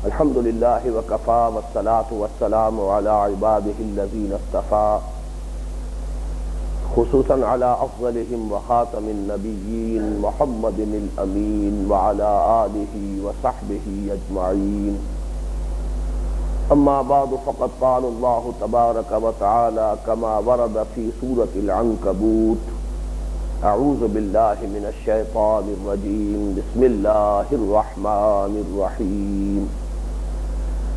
الحمد لله وكفى والصلاة والسلام على عباده الذين اصطفى خصوصا على أفضلهم وخاتم النبيين محمد الأمين وعلى آله وصحبه أجمعين. أما بعد فقد قال الله تبارك وتعالى كما ورد في سورة العنكبوت: أعوذ بالله من الشيطان الرجيم بسم الله الرحمن الرحيم.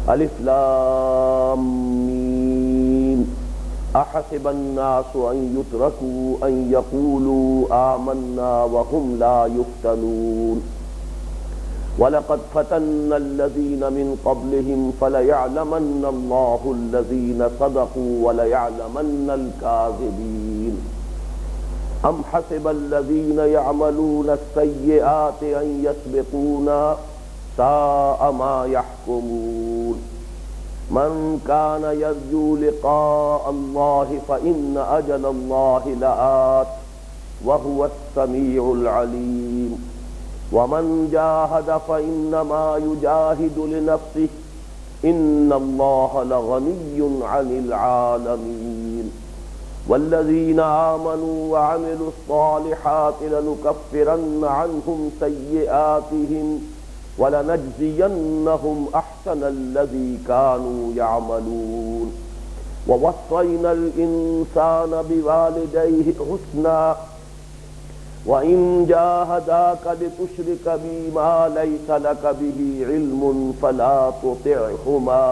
ألف لام ميم أحسب الناس أن يتركوا أن يقولوا آمنا وهم لا يفتنون ولقد فتنا الذين من قبلهم فليعلمن الله الذين صدقوا وليعلمن الكاذبين. أم حسب الذين يعملون السيئات أن يسبقونا ساء ما يحكمون. من كان يرجو لقاء الله فإن أجل الله لآت وهو السميع العليم. ومن جاهد فإنما يجاهد لنفسه إن الله لغني عن العالمين. والذين آمنوا وعملوا الصالحات لنكفرن عنهم سيئاتهم وَلَنَجْزِيَنَّهُمْ أَحْسَنَ الَّذِي كَانُوا يَعْمَلُونَ. وَوَصَّيْنَا الْإِنسَانَ بِوَالِدَيْهِ حُسْنًا وَإِنْ جَاهَدَاكَ لِتُشْرِكَ بِي مَا لَيْسَ لَكَ بِهِ عِلْمٌ فَلَا تُطِعْهُمَا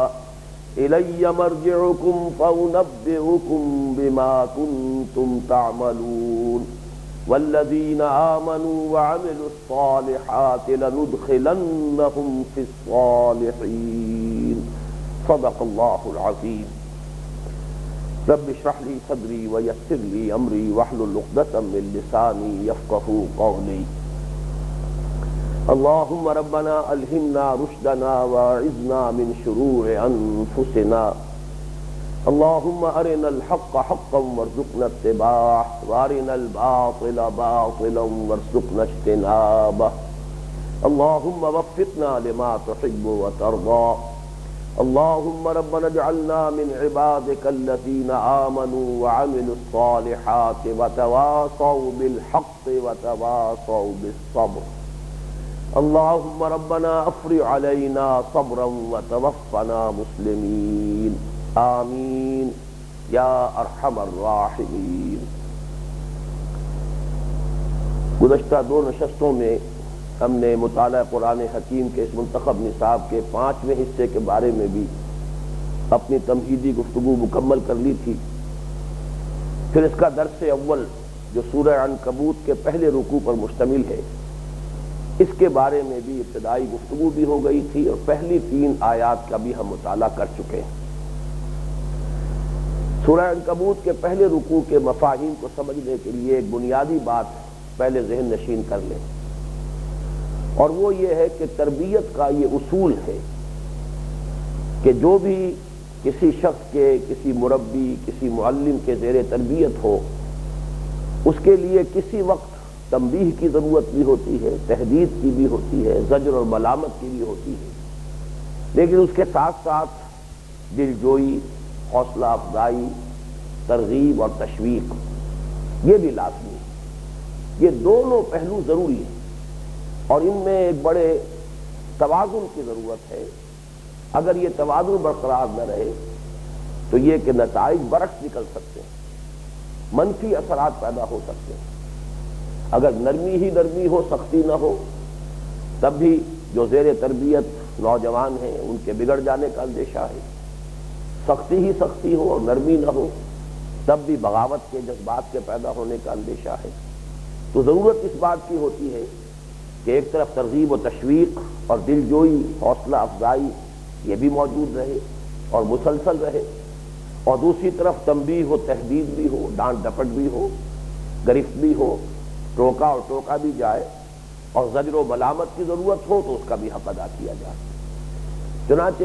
إِلَيَّ مَرْجِعُكُمْ فَأُنَبِّئُكُمْ بِمَا كُنْتُمْ تَعْمَلُونَ. والذین آمنوا وعملوا الصالحات لندخلنهم في الصالحین. صدق اللہ العظیم. رب اشرح لي صدری ویسر لي امری واحلل عقدۃ من لسانی یفقهوا قولی. اللهم ربنا الہمنا رشدنا واعذنا من شرور انفسنا. اللهم ارنا الحق حقا وارزقنا اتباعه وارنا الباطل باطلا وارزقنا اجتنابه. اللهم وفقنا لما تحب وترضى. اللهم ربنا اجعلنا من عبادك الذين آمنوا وعملوا الصالحات وتواصوا بالحق وتواصوا بالصبر. اللهم ربنا افرغ علينا صبرا وتوفنا مسلمين. آمین یا ارحم الراحمین. گزشتہ دو نشستوں میں ہم نے مطالعہ قرآن حکیم کے اس منتخب نصاب کے 5ویں حصے کے بارے میں بھی اپنی تمہیدی گفتگو مکمل کر لی تھی. پھر اس کا درس اول جو سورہ عنکبوت کے پہلے رکوع پر مشتمل ہے، اس کے بارے میں بھی ابتدائی گفتگو بھی ہو گئی تھی اور پہلی 3 آیات کا بھی ہم مطالعہ کر چکے ہیں. سورہ عنکبوت کے پہلے رکوع کے مفاہیم کو سمجھنے کے لیے ایک بنیادی بات پہلے ذہن نشین کر لیں، اور وہ یہ ہے کہ تربیت کا یہ اصول ہے کہ جو بھی کسی شخص کے، کسی مربی، کسی معلم کے زیر تربیت ہو، اس کے لیے کسی وقت تنبیہ کی ضرورت بھی ہوتی ہے، تحدید کی بھی ہوتی ہے، زجر اور ملامت کی بھی ہوتی ہے، لیکن اس کے ساتھ ساتھ دلجوئی، حوصلہ افزائی، ترغیب اور تشویق یہ بھی لازمی ہے. یہ دونوں پہلو ضروری ہیں اور ان میں ایک بڑے توازن کی ضرورت ہے. اگر یہ توازن برقرار نہ رہے تو یہ کہ نتائج برعکس نکل سکتے ہیں، منفی اثرات پیدا ہو سکتے ہیں. اگر نرمی ہی نرمی ہو، سختی نہ ہو، تب بھی جو زیر تربیت نوجوان ہیں ان کے بگڑ جانے کا اندیشہ ہے. سختی ہی سختی ہو اور نرمی نہ ہو تب بھی بغاوت کے جذبات کے پیدا ہونے کا اندیشہ ہے. تو ضرورت اس بات کی ہوتی ہے کہ ایک طرف ترغیب و تشویق اور دلجوئی، حوصلہ افزائی یہ بھی موجود رہے اور مسلسل رہے، اور دوسری طرف تنبیہ و تحدید بھی ہو، ڈانٹ ڈپٹ بھی ہو، گرفت بھی ہو، ٹوکا اور ٹوکا بھی جائے، اور زجر و ملامت کی ضرورت ہو تو اس کا بھی حق ادا کیا جائے. چنانچہ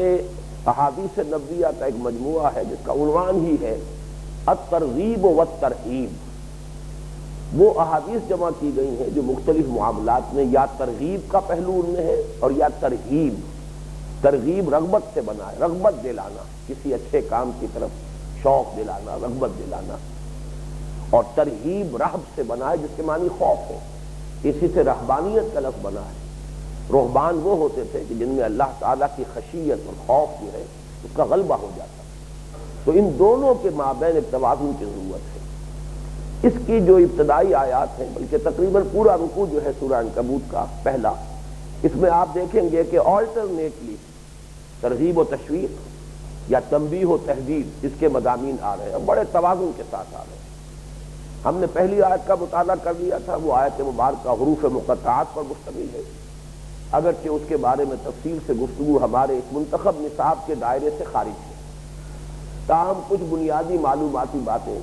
احادیث نبویہ کا ایک مجموعہ ہے جس کا عنوان ہی ہے الترغیب والترہیب. وہ احادیث جمع کی گئی ہیں جو مختلف معاملات میں یا ترغیب کا پہلو ان میں ہے اور یا ترہیب. ترغیب رغبت سے بنا ہے، رغبت دلانا، کسی اچھے کام کی طرف شوق دلانا، رغبت دلانا، اور ترہیب رہب سے بنا ہے جس کے معنی خوف ہے، اسی سے رہبانیت کا لفظ بنا ہے۔ رہبان وہ ہوتے تھے کہ جن میں اللہ تعالیٰ کی خشیت اور خوف جو ہے اس کا غلبہ ہو جاتا۔ تو ان دونوں کے مابین ایک توازن کی ضرورت ہے۔ اس کی جو ابتدائی آیات ہیں، بلکہ تقریباً پورا رکوع جو ہے سورہ عنکبوت کا پہلا، اس میں آپ دیکھیں گے کہ آلٹرنیٹلی ترغیب و تشویق یا تنبیہ و تحذیر اس کے مضامین آ رہے ہیں، بڑے توازن کے ساتھ آ رہے ہیں۔ ہم نے پہلی آیت کا مطالعہ کر لیا تھا، وہ آیت مبارکہ حروف مقطعات پر مشتمل ہے، اگرچہ اس کے بارے میں تفصیل سے گفتگو ہمارے اس منتخب نصاب کے دائرے سے خارج ہے، تاہم کچھ بنیادی معلوماتی باتیں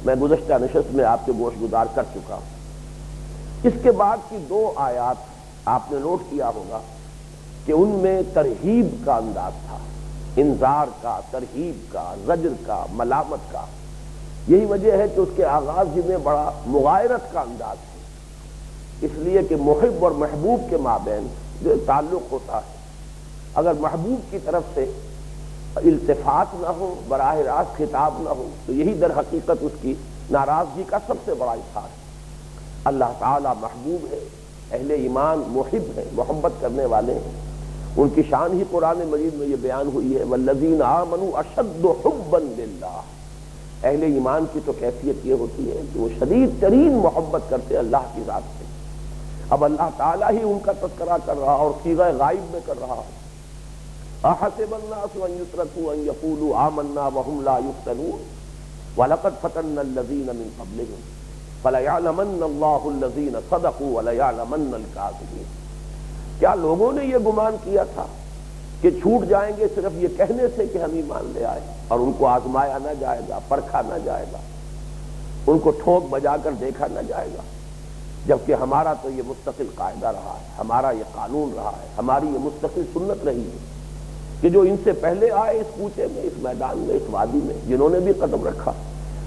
میں گزشتہ نشست میں آپ کے گوش گزار کر چکا ہوں۔ اس کے بعد کی دو آیات آپ نے نوٹ کیا ہوگا کہ ان میں ترہیب کا انداز تھا، انذار کا، ترہیب کا، زجر کا، ملامت کا۔ یہی وجہ ہے کہ اس کے آغاز ہی میں بڑا مغایرت کا انداز ہے، اس لیے کہ محب اور محبوب کے مابین جو تعلق ہوتا ہے، اگر محبوب کی طرف سے التفات نہ ہو، براہ راست خطاب نہ ہو، تو یہی در حقیقت اس کی ناراضگی کا سب سے بڑا اظہار ہے۔ اللہ تعالی محبوب ہے، اہل ایمان محب ہے، محبت کرنے والے ہیں، ان کی شان ہی قرآن مجید میں یہ بیان ہوئی ہے، والذین آمنوا اشد حبا للہ۔ اہل ایمان کی تو کیفیت یہ ہوتی ہے کہ وہ شدید ترین محبت کرتے ہیں اللہ کی ذات سے۔ اب اللہ تعالیٰ ہی ان کا تذکرہ کر رہا اور صیغہ غائب میں کر رہا۔ احسب الناس ان یترکوا ان یقولوا آمنا وهم لا یفتنون ولقد فتنا الذین من قبلهم فلیعلمن اللہ الذین صدقوا ولیعلمن الکاذبین۔ کیا لوگوں نے یہ گمان کیا تھا کہ چھوٹ جائیں گے صرف یہ کہنے سے کہ ہم ایمان لے آئے، اور ان کو آزمایا نہ جائے گا، پرکھا نہ جائے گا، ان کو ٹھوک بجا کر دیکھا نہ جائے گا؟ جبکہ ہمارا تو یہ مستقل قاعدہ رہا ہے، ہمارا یہ قانون رہا ہے، ہماری یہ مستقل سنت رہی ہے کہ جو ان سے پہلے آئے اس کوچے میں، اس میدان میں، اس وادی میں، جنہوں نے بھی قدم رکھا،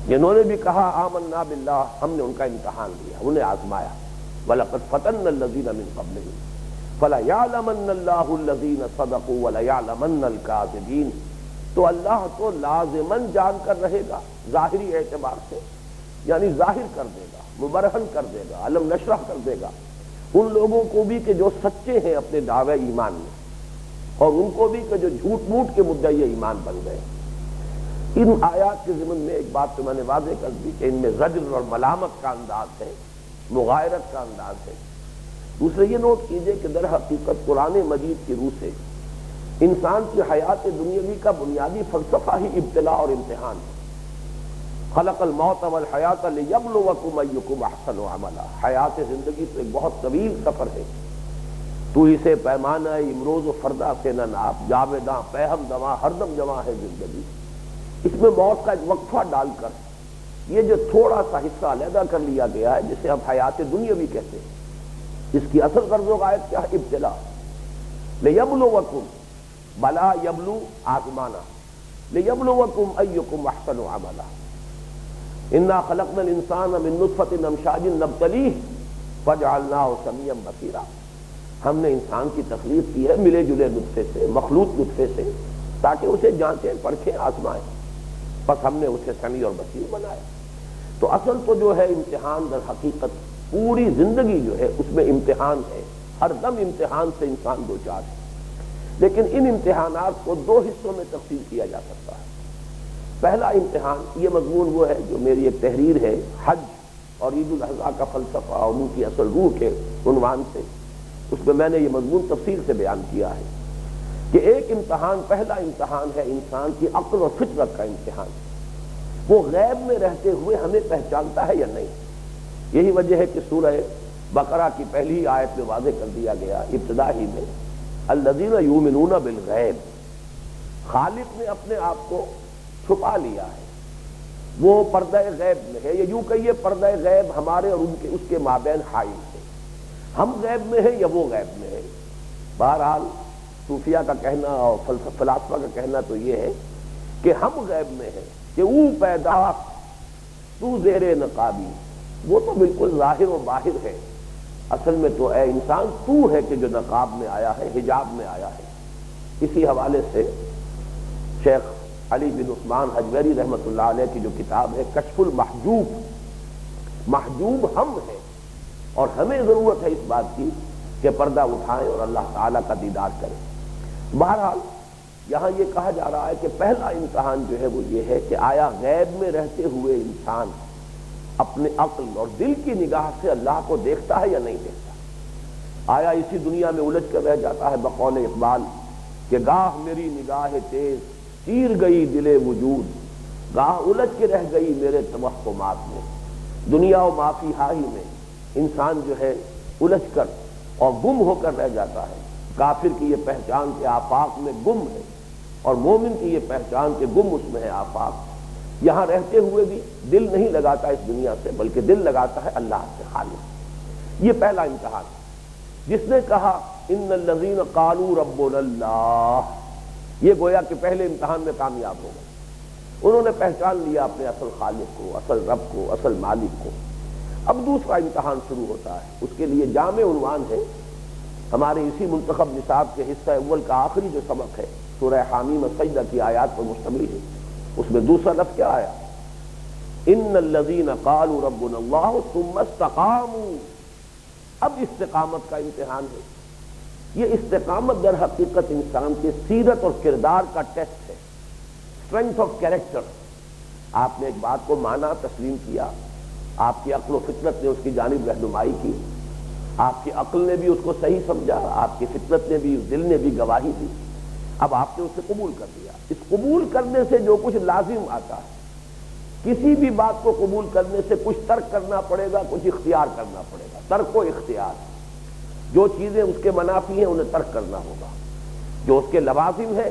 جنہوں نے بھی کہا آمنا باللہ، ہم نے ان کا امتحان لیا، انہیں آزمایا۔ وَلَقَدْ فَتَنَّا الَّذِينَ مِن قَبْلِهِمْ فَلَيَعْلَمَنَّ اللَّهُ الَّذِينَ صَدَقُوا وَلَيَعْلَمَنَّ الْكَاذِبِينَ۔ تو اللہ تو لازماً جان کر رہے گا، ظاہری اعتبار سے، یعنی ظاہر کر دے گا، مبرہن کر دے گا، علم نشرح کر دے گا ان لوگوں کو بھی کہ جو سچے ہیں اپنے دعوے ایمان میں، اور ان کو بھی کہ جو جھوٹ موٹ کے مدعی ایمان بن گئے۔ ان آیات کے ضمن میں ایک بات تو میں نے واضح کر دی کہ ان میں زجر اور ملامت کا انداز ہے، مغایرت کا انداز ہے۔ دوسرے یہ نوٹ کیجئے کہ در حقیقت قرآن مجید کی روح سے انسان کی حیات دنیاوی کا بنیادی فلسفہ ہی ابتلاء اور امتحان ہے۔ خلق الموت والحیات لیبلوکم ایکم احسن عملا۔ حیات زندگی تو ایک بہت طویل سفر ہے، تو اسے پیمانہ امروز و فردا سے نہ ناپ، جاویداں پیہم دواں ہر دم جواں ہے زندگی۔ اس میں موت کا ایک وقفہ ڈال کر یہ جو تھوڑا سا حصہ علیحدہ کر لیا گیا ہے، جسے ہم حیات دنیاوی کہتے ہیں، اس کی اصل غرض و غایت کیا ہے؟ ابتلاء۔ لیبلوکم، بلا یبلو آزمانا، لیبلوکم ایکم احسن عملا۔ انا خلقنا الانسان من نطفۃ امشاج نبتلیہ فجعلناہ سمیعا بصیرا۔ ہم نے انسان کی تخلیق کی ہے ملے جلے نطفے سے، مخلوط نطفے سے، تاکہ اسے جانچیں، پرکھیں، آزمائیں، بس ہم نے اسے سمیع اور بصیر بنایا۔ تو اصل تو جو ہے امتحان در حقیقت پوری زندگی جو ہے اس میں امتحان ہے، ہر دم امتحان سے انسان دوچار ہے۔ لیکن ان امتحانات کو دو حصوں میں تقسیم کیا جا سکتا ہے۔ پہلا امتحان، یہ مضمون وہ ہے جو میری ایک تحریر ہے حج اور عید الاضحیٰ کا فلسفہ اور ان کی اصل روح کے عنوان سے، اس میں میں نے یہ مضمون تفصیل سے بیان کیا ہے کہ ایک امتحان، پہلا امتحان ہے انسان کی عقل اور فطرت کا امتحان۔ وہ غیب میں رہتے ہوئے ہمیں پہچانتا ہے یا نہیں؟ یہی وجہ ہے کہ سورہ بقرہ کی پہلی آیت میں واضح کر دیا گیا ابتدا ہی میں، الذین یؤمنون بالغیب، خالق نے اپنے آپ کو چھپا لیا ہے، وہ پردہ غیب میں ہے، یا یوں کہیے پردہ غیب ہمارے اور اس کے مابین حائل ہے۔ ہم غیب میں ہیں یا وہ غیب میں ہے؟ بہرحال صوفیہ کا کہنا اور فلاسفہ کا کہنا تو یہ ہے کہ ہم غیب میں ہیں، کہ او پیدا تو زیر نقابی، وہ تو بالکل ظاہر و باہر ہے، اصل میں تو اے انسان تو ہے کہ جو نقاب میں آیا ہے، حجاب میں آیا ہے۔ اسی حوالے سے شیخ علی بن عثمان حجویری رحمۃ اللہ علیہ کی جو کتاب ہے کشف المحجوب، محجوب ہم ہیں اور ہمیں ضرورت ہے اس بات کی کہ پردہ اٹھائیں اور اللہ تعالیٰ کا دیدار کریں۔ بہرحال یہاں یہ کہا جا رہا ہے کہ پہلا امتحان جو ہے وہ یہ ہے کہ آیا غیب میں رہتے ہوئے انسان اپنے عقل اور دل کی نگاہ سے اللہ کو دیکھتا ہے یا نہیں دیکھتا؟ آیا اسی دنیا میں الجھ کر رہ جاتا ہے بقول اقبال کہ گاہ میری نگاہ تیز چیر گئی دل وجود، گاہ الجھ کے رہ گئی میرے توہمات میں۔ دنیا و ما فیہا ہی میں انسان جو ہے الجھ کر اور گم ہو کر رہ جاتا ہے۔ کافر کی یہ پہچان کہ آفاق میں گم ہے اور مومن کی یہ پہچان کہ گم اس میں ہے آفاق۔ یہاں رہتے ہوئے بھی دل نہیں لگاتا اس دنیا سے، بلکہ دل لگاتا ہے اللہ سے خالص۔ یہ پہلا امتحان۔ جس نے کہا ان الذین قالوا ربنا اللہ، یہ گویا کہ پہلے امتحان میں کامیاب ہو گئے، انہوں نے پہچان لیا اپنے اصل خالق کو، اصل رب کو، اصل مالک کو۔ اب دوسرا امتحان شروع ہوتا ہے، اس کے لیے جامع عنوان ہے ہمارے اسی منتخب نصاب کے حصہ اول کا آخری جو سبق ہے سورہ حامیم السجدہ کی آیات پر مشتمل ہے، اس میں دوسرا لفظ کیا آیا؟ ان الذین قالوا ربنا اللہ ثم استقاموا۔ اب استقامت کا امتحان ہے۔ یہ استقامت در حقیقت انسان کے سیرت اور کردار کا ٹیسٹ ہے، اسٹرینتھ آف کیریکٹر۔ آپ نے ایک بات کو مانا، تسلیم کیا، آپ کی عقل و فطرت نے اس کی جانب رہنمائی کی، آپ کی عقل نے بھی اس کو صحیح سمجھا، آپ کی فطرت نے بھی، دل نے بھی گواہی دی، اب آپ نے اسے قبول کر لیا۔ اس قبول کرنے سے جو کچھ لازم آتا ہے، کسی بھی بات کو قبول کرنے سے کچھ ترک کرنا پڑے گا، کچھ اختیار کرنا پڑے گا، ترک و اختیار۔ جو چیزیں اس کے منافی ہیں انہیں ترک کرنا ہوگا، جو اس کے لوازم ہیں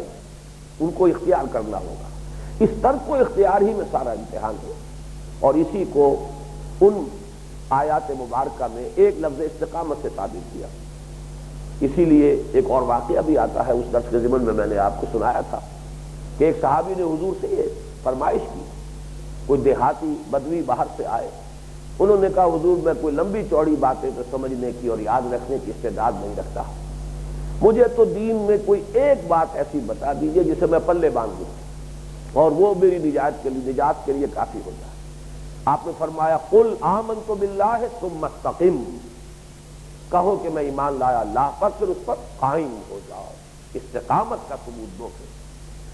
ان کو اختیار کرنا ہوگا۔ اس ترک و اختیار ہی میں سارا امتحان ہے، اور اسی کو ان آیات مبارکہ میں ایک لفظ استقامت سے ثابت کیا۔ اسی لیے ایک اور واقعہ بھی آتا ہے، اس درس کے ضمن میں میں نے آپ کو سنایا تھا کہ ایک صحابی نے حضور سے یہ فرمائش کی، کوئی دیہاتی بدوی باہر سے آئے، انہوں نے کہا حضور میں کوئی لمبی چوڑی باتیں تو سمجھنے کی اور یاد رکھنے کی استعداد نہیں رکھتا، مجھے تو دین میں کوئی ایک بات ایسی بتا دیجئے جسے میں پلے باندھ دوں اور وہ میری نجات کے لیے کافی ہو جائے۔ آپ نے فرمایا قل آمنت باللہ ثم استقم، کہو کہ میں ایمان لایا اللہ پر، پھر اس پر قائم ہو جاؤ، استقامت کا ثبوت دو۔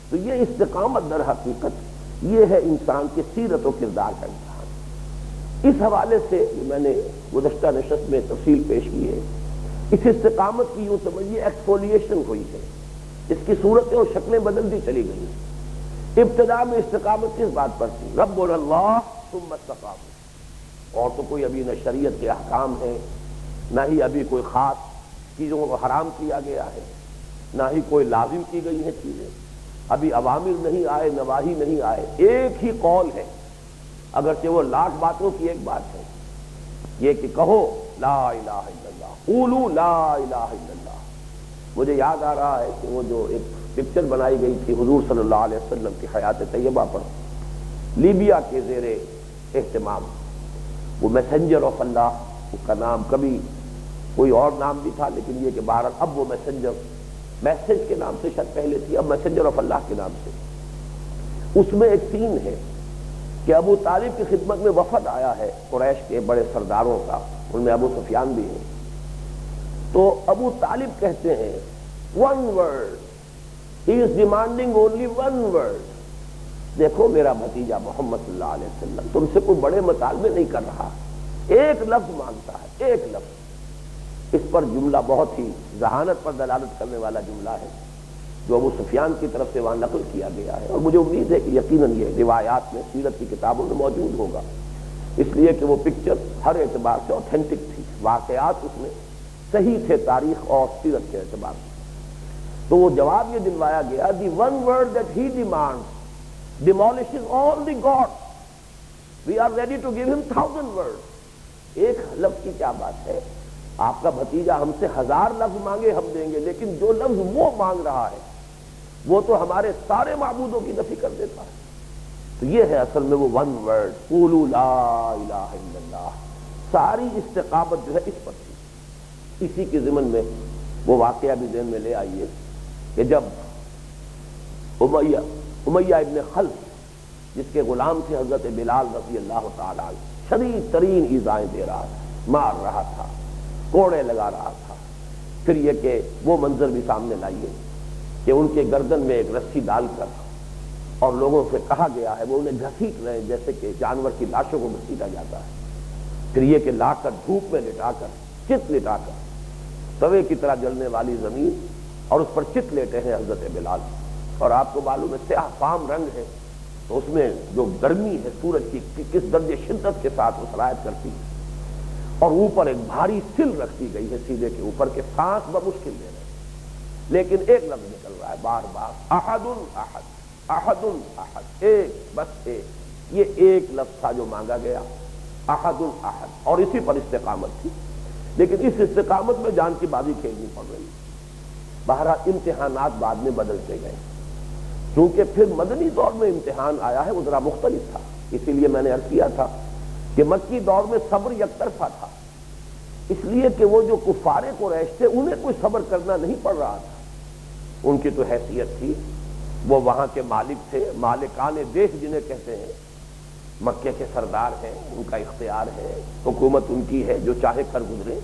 تو یہ استقامت در حقیقت یہ ہے انسان کی سیرت و کردار کا امتحان۔ اس حوالے سے میں نے گزشتہ نشست میں تفصیل پیش کی ہے، اس استقامت کی یوں سمجھیے ایکسفولیشن ہوئی ہے، اس کی صورتیں اور شکلیں بدلتی چلی گئی۔ ابتدا میں استقامت کس بات پر تھی؟ ربنا اللہ ثم استقاموا، اور تو کوئی ابھی نہ شریعت کے احکام ہیں، نہ ہی ابھی کوئی خاص چیزوں کو حرام کیا گیا ہے، نہ ہی کوئی لازم کی گئی ہیں چیزیں، ابھی اوامر نہیں آئے، نواہی نہیں آئے، ایک ہی قول ہے، اگرچہ وہ لاکھ باتوں کی ایک بات ہے، یہ کہ کہو لا الہ الا اللہ، قولوا لا الہ الا اللہ۔ مجھے یاد آ رہا ہے کہ وہ جو ایک پکچر بنائی گئی تھی حضور صلی اللہ علیہ وسلم کی حیات طیبہ پر، لیبیا کے زیر اہتمام، وہ میسنجر آف اللہ، اس کا نام کبھی کوئی اور نام بھی تھا، لیکن یہ کہ بہرحال اب وہ میسنجر، میسج کے نام سے شاید پہلے تھی، اب میسنجر آف اللہ کے نام سے۔ اس میں ایک سین ہے کہ ابو طالب کی خدمت میں وفد آیا ہے قریش کے بڑے سرداروں کا، ان میں ابو سفیان بھی ہے۔ تو ابو طالب کہتے ہیں one word, he is demanding only one word, دیکھو میرا بھتیجا محمد صلی اللہ علیہ وسلم تم سے کوئی بڑے مطالبے نہیں کر رہا، ایک لفظ مانگتا ہے، ایک لفظ۔ اس پر جملہ بہت ہی ذہانت پر دلالت کرنے والا جملہ ہے جو ابو سفیان کی طرف سے وہاں نقل کیا گیا ہے، اور مجھے امید ہے کہ یقیناً یہ روایات میں، سیرت کی کتابوں میں موجود ہوگا، اس لیے کہ وہ پکچر ہر اعتبار سے اوتھینٹک تھی، واقعات اس میں صحیح تھے تاریخ اور سیرت کے اعتبار سے۔ تو وہ جواب یہ دلوایا گیا، the one word that he demands demolishes all the gods, we are ready to give him 1000 words۔ ایک لفظ کی کیا بات ہے، آپ کا بھتیجا ہم سے 1000 لفظ مانگے ہم دیں گے، لیکن جو لفظ وہ مانگ رہا ہے وہ تو ہمارے سارے معبودوں کی نفی کر دیتا ہے۔ تو یہ ہے اصل میں وہ ون ورڈ، قولوا لا الہ الا اللہ۔ ساری استقامت جو ہے اس پر تھی۔ اسی کے ضمن میں وہ واقعہ بھی ذہن میں لے آئیے کہ جب امیہ ابن خلف، جس کے غلام تھے حضرت بلال رضی اللہ تعالیٰ عنہ، شدید ترین ایذائیں دے رہا تھا، مار رہا تھا، کوڑے لگا رہا تھا۔ پھر یہ کہ وہ منظر بھی سامنے لائیے کہ ان کے گردن میں ایک رسی ڈال کر اور لوگوں سے کہا گیا ہے وہ انہیں گھسیٹ رہے ہیں جیسے کہ جانور کی لاشوں کو گھسیٹا جاتا ہے۔ پھر یہ کہ لا کر دھوپ میں لٹا کر، چت لٹا کر، توے کی طرح جلنے والی زمین اور اس پر چت لیٹے ہیں حضرت بلال۔ اور آپ کو معلوم ہے سیاہ فام رنگ ہے، تو اس میں جو گرمی ہے سورج کی کس درجے شدت کے ساتھ وہ سرایت کرتی ہے، اور اوپر ایک بھاری سل رکھتی گئی ہے سیدھے کے اوپر کے سانس بمشکل لے رہے ہیں، لیکن ایک لفظ نکل رہا ہے بار بار، احد احد احد احد، ایک بس ایک۔ یہ ایک لفظ تھا جو مانگا گیا، احد احد، اور اسی پر استقامت تھی، لیکن اس استقامت میں جان کی بازی کھیلنی پڑ رہی۔ بہرحال امتحانات بعد میں بدلتے گئے، کیونکہ پھر مدنی دور میں امتحان آیا ہے وہ ذرا مختلف تھا۔ اسی لیے میں نے عرض کیا تھا کہ مکی دور میں صبر یک طرفہ تھا، اس لیے کہ وہ جو کفار قریش تھے انہیں کوئی صبر کرنا نہیں پڑ رہا تھا۔ ان کی تو حیثیت تھی، وہ وہاں کے مالک تھے، مالکان دیش جنہیں کہتے ہیں، مکے کے سردار ہیں، ان کا اختیار ہے، حکومت ان کی ہے، جو چاہے کر گزرے۔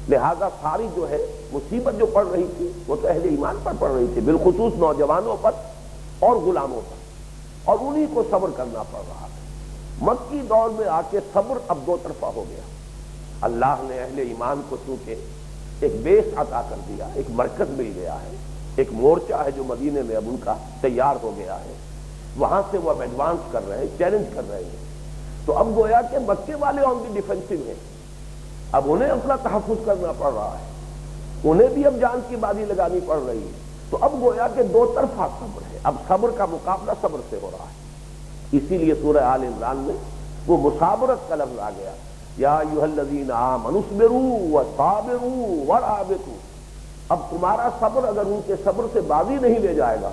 لہذا ساری جو ہے مصیبت جو پڑ رہی تھی وہ تو اہل ایمان پر پڑ رہی تھی، بالخصوص نوجوانوں پر اور غلاموں پر، اور انہی کو صبر کرنا پڑ رہا تھا۔ مکی دور میں آ کے صبر اب دو طرفہ ہو گیا۔ اللہ نے اہل ایمان کو چونکہ ایک بیس عطا کر دیا، ایک مرکز مل گیا ہے، ایک مورچہ ہے جو مدینے میں اب ان کا تیار ہو گیا ہے، وہاں سے وہ اب ایڈوانس کر رہے ہیں، چیلنج کر رہے ہیں۔ تو اب گویا کہ مکے والے آن دی ڈیفینسو ہیں، اب انہیں اپنا تحفظ کرنا پڑ رہا ہے، انہیں بھی اب جان کی بازی لگانی پڑ رہی ہے۔ تو اب گویا کہ دو طرفہ صبر ہے، اب صبر کا مقابلہ صبر سے ہو رہا ہے۔ اسی لیے سورہ آل عمران میں وہ مصابرت کا لفظ آ گیا، یا ایھا الذین آمنوا اصبروا وصابروا ورابطوا۔ اب تمہارا صبر اگر ان کے صبر سے بازی نہیں لے جائے گا،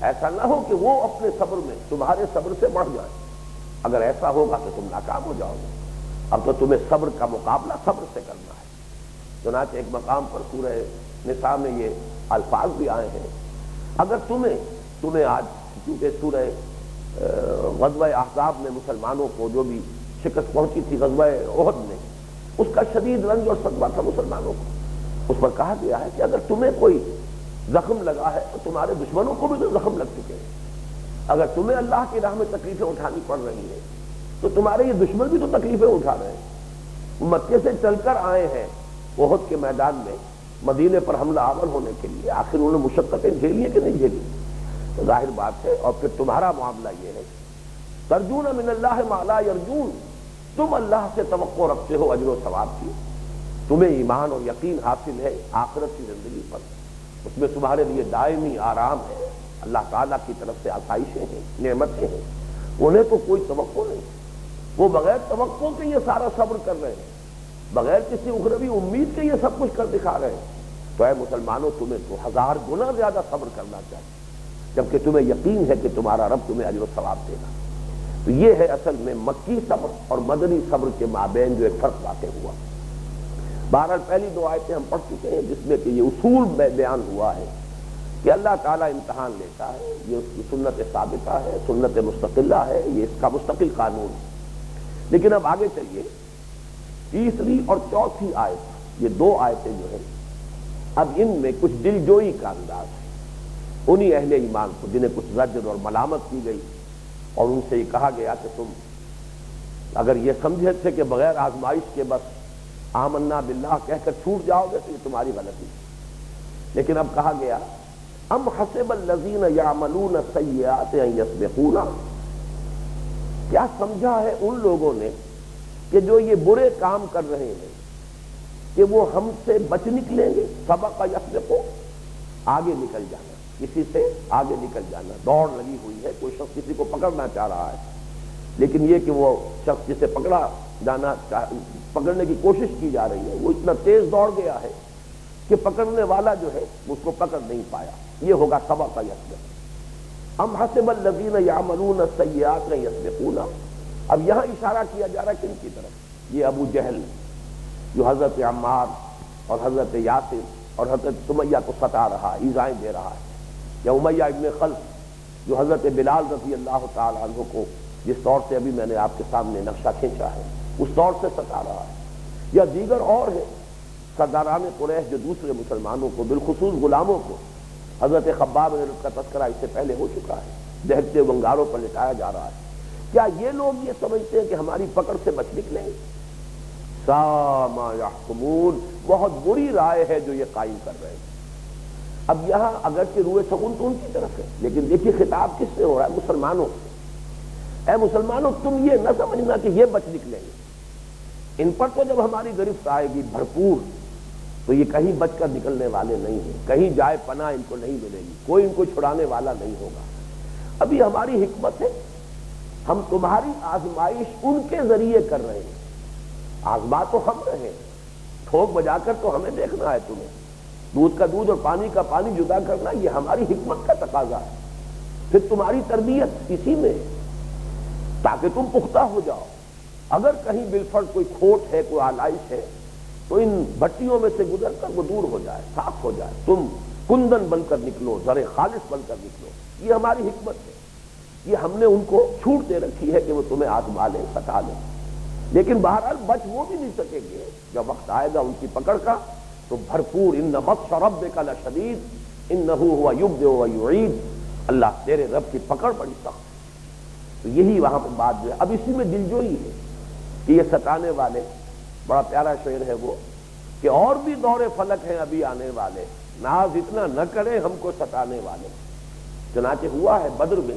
ایسا نہ ہو کہ وہ اپنے صبر میں تمہارے صبر سے بڑھ جائیں، اگر ایسا ہوگا تو تم ناکام ہو جاؤ گے۔ اب تو تمہیں صبر کا مقابلہ صبر سے کرنا ہے۔ چنانچہ ایک مقام پر سورہ نساء میں یہ الفاظ بھی آئے ہیں، اگر تمہیں آج کیونکہ سورہ غزوہ احزاب میں مسلمانوں کو جو بھی شکست پہنچی تھی غزوہ احد میں، اس کا شدید رنج اور صدمہ تھا مسلمانوں کو۔ اس پر کہا گیا ہے کہ اگر تمہیں کوئی زخم لگا ہے تو تمہارے دشمنوں کو بھی تو زخم لگ چکے ہیں، اگر تمہیں اللہ کی راہ میں تکلیفیں اٹھانی پڑ رہی ہیں تو تمہارے یہ دشمن بھی تو تکلیفیں اٹھا رہے ہیں۔ مکے سے چل کر آئے ہیں احد کے میدان میں مدینے پر حملہ آور ہونے کے لیے، آخر انہوں نے مشقتیں جھیلی کہ نہیں جھیلی؟ تو ظاہر بات ہے۔ اور پھر تمہارا معاملہ یہ ہے، ترجون من اللہ ما لا یرجون، تم اللہ سے توقع رکھتے ہو اجر و ثواب کی، تمہیں ایمان اور یقین حاصل ہے آخرت کی زندگی پر، اس میں تمہارے لیے دائمی آرام ہے، اللہ تعالیٰ کی طرف سے آسائشیں ہیں، نعمتیں ہیں، انہیں تو کوئی توقع نہیں، وہ بغیر توقع کے یہ سارا صبر کر رہے ہیں، بغیر کسی اخروی امید کے یہ سب کچھ کر دکھا رہے ہیں۔ تو اے مسلمانوں، تمہیں تو 1000 گنا زیادہ صبر کرنا چاہیے، جبکہ تمہیں یقین ہے کہ تمہارا رب تمہیں اجر و ثواب دے گا۔ تو یہ ہے اصل میں مکی صبر اور مدنی صبر کے مابین جو ایک فرق واقع ہوا۔ بہرحال پہلی 2 آیتیں ہم پڑھ چکے ہیں جس میں کہ یہ اصول بیان ہوا ہے کہ اللہ تعالیٰ امتحان لیتا ہے، یہ اس کی سنت ثابتہ ہے، سنت مستقلہ ہے، یہ اس کا مستقل قانون ہے۔ لیکن اب آگے چلیے، تیسری اور چوتھی آیت، یہ 2 آیتیں جو ہیں اب ان میں کچھ دلجوئی کا انداز ہے انہی اہل ایمان کو جنہیں کچھ زجر اور ملامت کی گئی، اور ان سے یہ کہا گیا کہ تم اگر یہ سمجھے تھے کہ بغیر آزمائش کے بس آمنا باللہ کہہ کر چھوٹ جاؤ گے تو یہ تمہاری غلطی ہے۔ لیکن اب کہا گیا ام حسب الذین یعملون السیئات ان یسبقونا، کیا سمجھا ہے ان لوگوں نے کہ جو یہ برے کام کر رہے ہیں کہ وہ ہم سے بچ نکلیں گے؟ سبق یسبقو، آگے نکل جانا، کسی سے آگے نکل جانا، دوڑ لگی ہوئی ہے، کوئی شخص کسی کو پکڑنا چاہ رہا ہے، لیکن یہ کہ وہ شخص جسے پکڑنے کی کوشش کی جا رہی ہے وہ اتنا تیز دوڑ گیا ہے کہ پکڑنے والا جو ہے اس کو پکڑ نہیں پایا، یہ ہوگا سبق یسبق۔ ام حسب الذین یعملون السیئات ان یسبقونا، اب یہاں اشارہ کیا جا رہا ہے کن کی طرف؟ یہ ابو جہل جو حضرت عمار اور حضرت یاسر اور حضرت سمیہ کو ستا رہا ہے، ایذائیں دے رہا ہے، یا امیہ ابن خلف جو حضرت بلال رضی اللہ تعالی عنہ کو جس طور سے ابھی میں نے آپ کے سامنے نقشہ کھینچا ہے اس طور سے ستا رہا ہے، یا دیگر اور ہے سرداران قریش جو دوسرے مسلمانوں کو بالخصوص غلاموں کو، حضرت خباب بن عرت کا تذکرہ اس سے پہلے ہو چکا ہے، دہتے انگاروں پر لٹایا جا رہا ہے، کیا یہ لوگ یہ سمجھتے ہیں کہ ہماری پکڑ سے بچ نکلیں گے؟ ساء ما یحکمون، بہت بری رائے ہے جو یہ قائم کر رہے ہیں۔ اب یہاں اگرچہ روئے سکون تو ان کی طرف ہے، لیکن دیکھیے خطاب کس سے ہو رہا ہے؟ مسلمانوں سے۔ اے مسلمانوں، تم یہ نہ سمجھنا کہ یہ بچ نکلیں گے، ان پر تو جب ہماری گرفت آئے گی بھرپور تو یہ کہیں بچ کر نکلنے والے نہیں ہیں، کہیں جائے پناہ ان کو نہیں ملے گی، کوئی ان کو چھڑانے والا نہیں ہوگا۔ ابھی ہماری حکمت ہے، ہم تمہاری آزمائش ان کے ذریعے کر رہے ہیں، آزما تو ہم رہے ہیں، ٹھوک بجا کر تو ہمیں دیکھنا ہے تمہیں، دودھ کا دودھ اور پانی کا پانی جدا کرنا یہ ہماری حکمت کا تقاضا ہے، پھر تمہاری تربیت اسی میں ہے تاکہ تم پختہ ہو جاؤ۔ اگر کہیں بالفرض کوئی کھوٹ ہے، کوئی آلائش ہے تو ان بھٹیوں میں سے گزر کر وہ دور ہو جائے، صاف ہو جائے، تم کندن بن کر نکلو، زر خالص بن کر نکلو۔ یہ ہماری حکمت ہے، یہ ہم نے ان کو چھوٹ دے رکھی ہے کہ وہ تمہیں آزما لیں، ستا لیں، لیکن بہرحال بچ وہ بھی نہیں سکیں گے۔ جب وقت آئے گا ان کی پکڑ کا تو بھرپور، ان بطش ربک لشدید انہ هو یبدئ ویعید، اللہ تیرے رب کی پکڑ بڑی سخت ہے۔ تو یہی وہاں پہ بات جو ہے، اب اسی میں دلجوئی ہے کہ یہ ستانے والے، بڑا پیارا شعر ہے وہ کہ اور بھی دور فلک ہیں ابھی آنے والے، ناز اتنا نہ کریں ہم کو ستانے والے۔ چنانچہ ہوا ہے بدر میں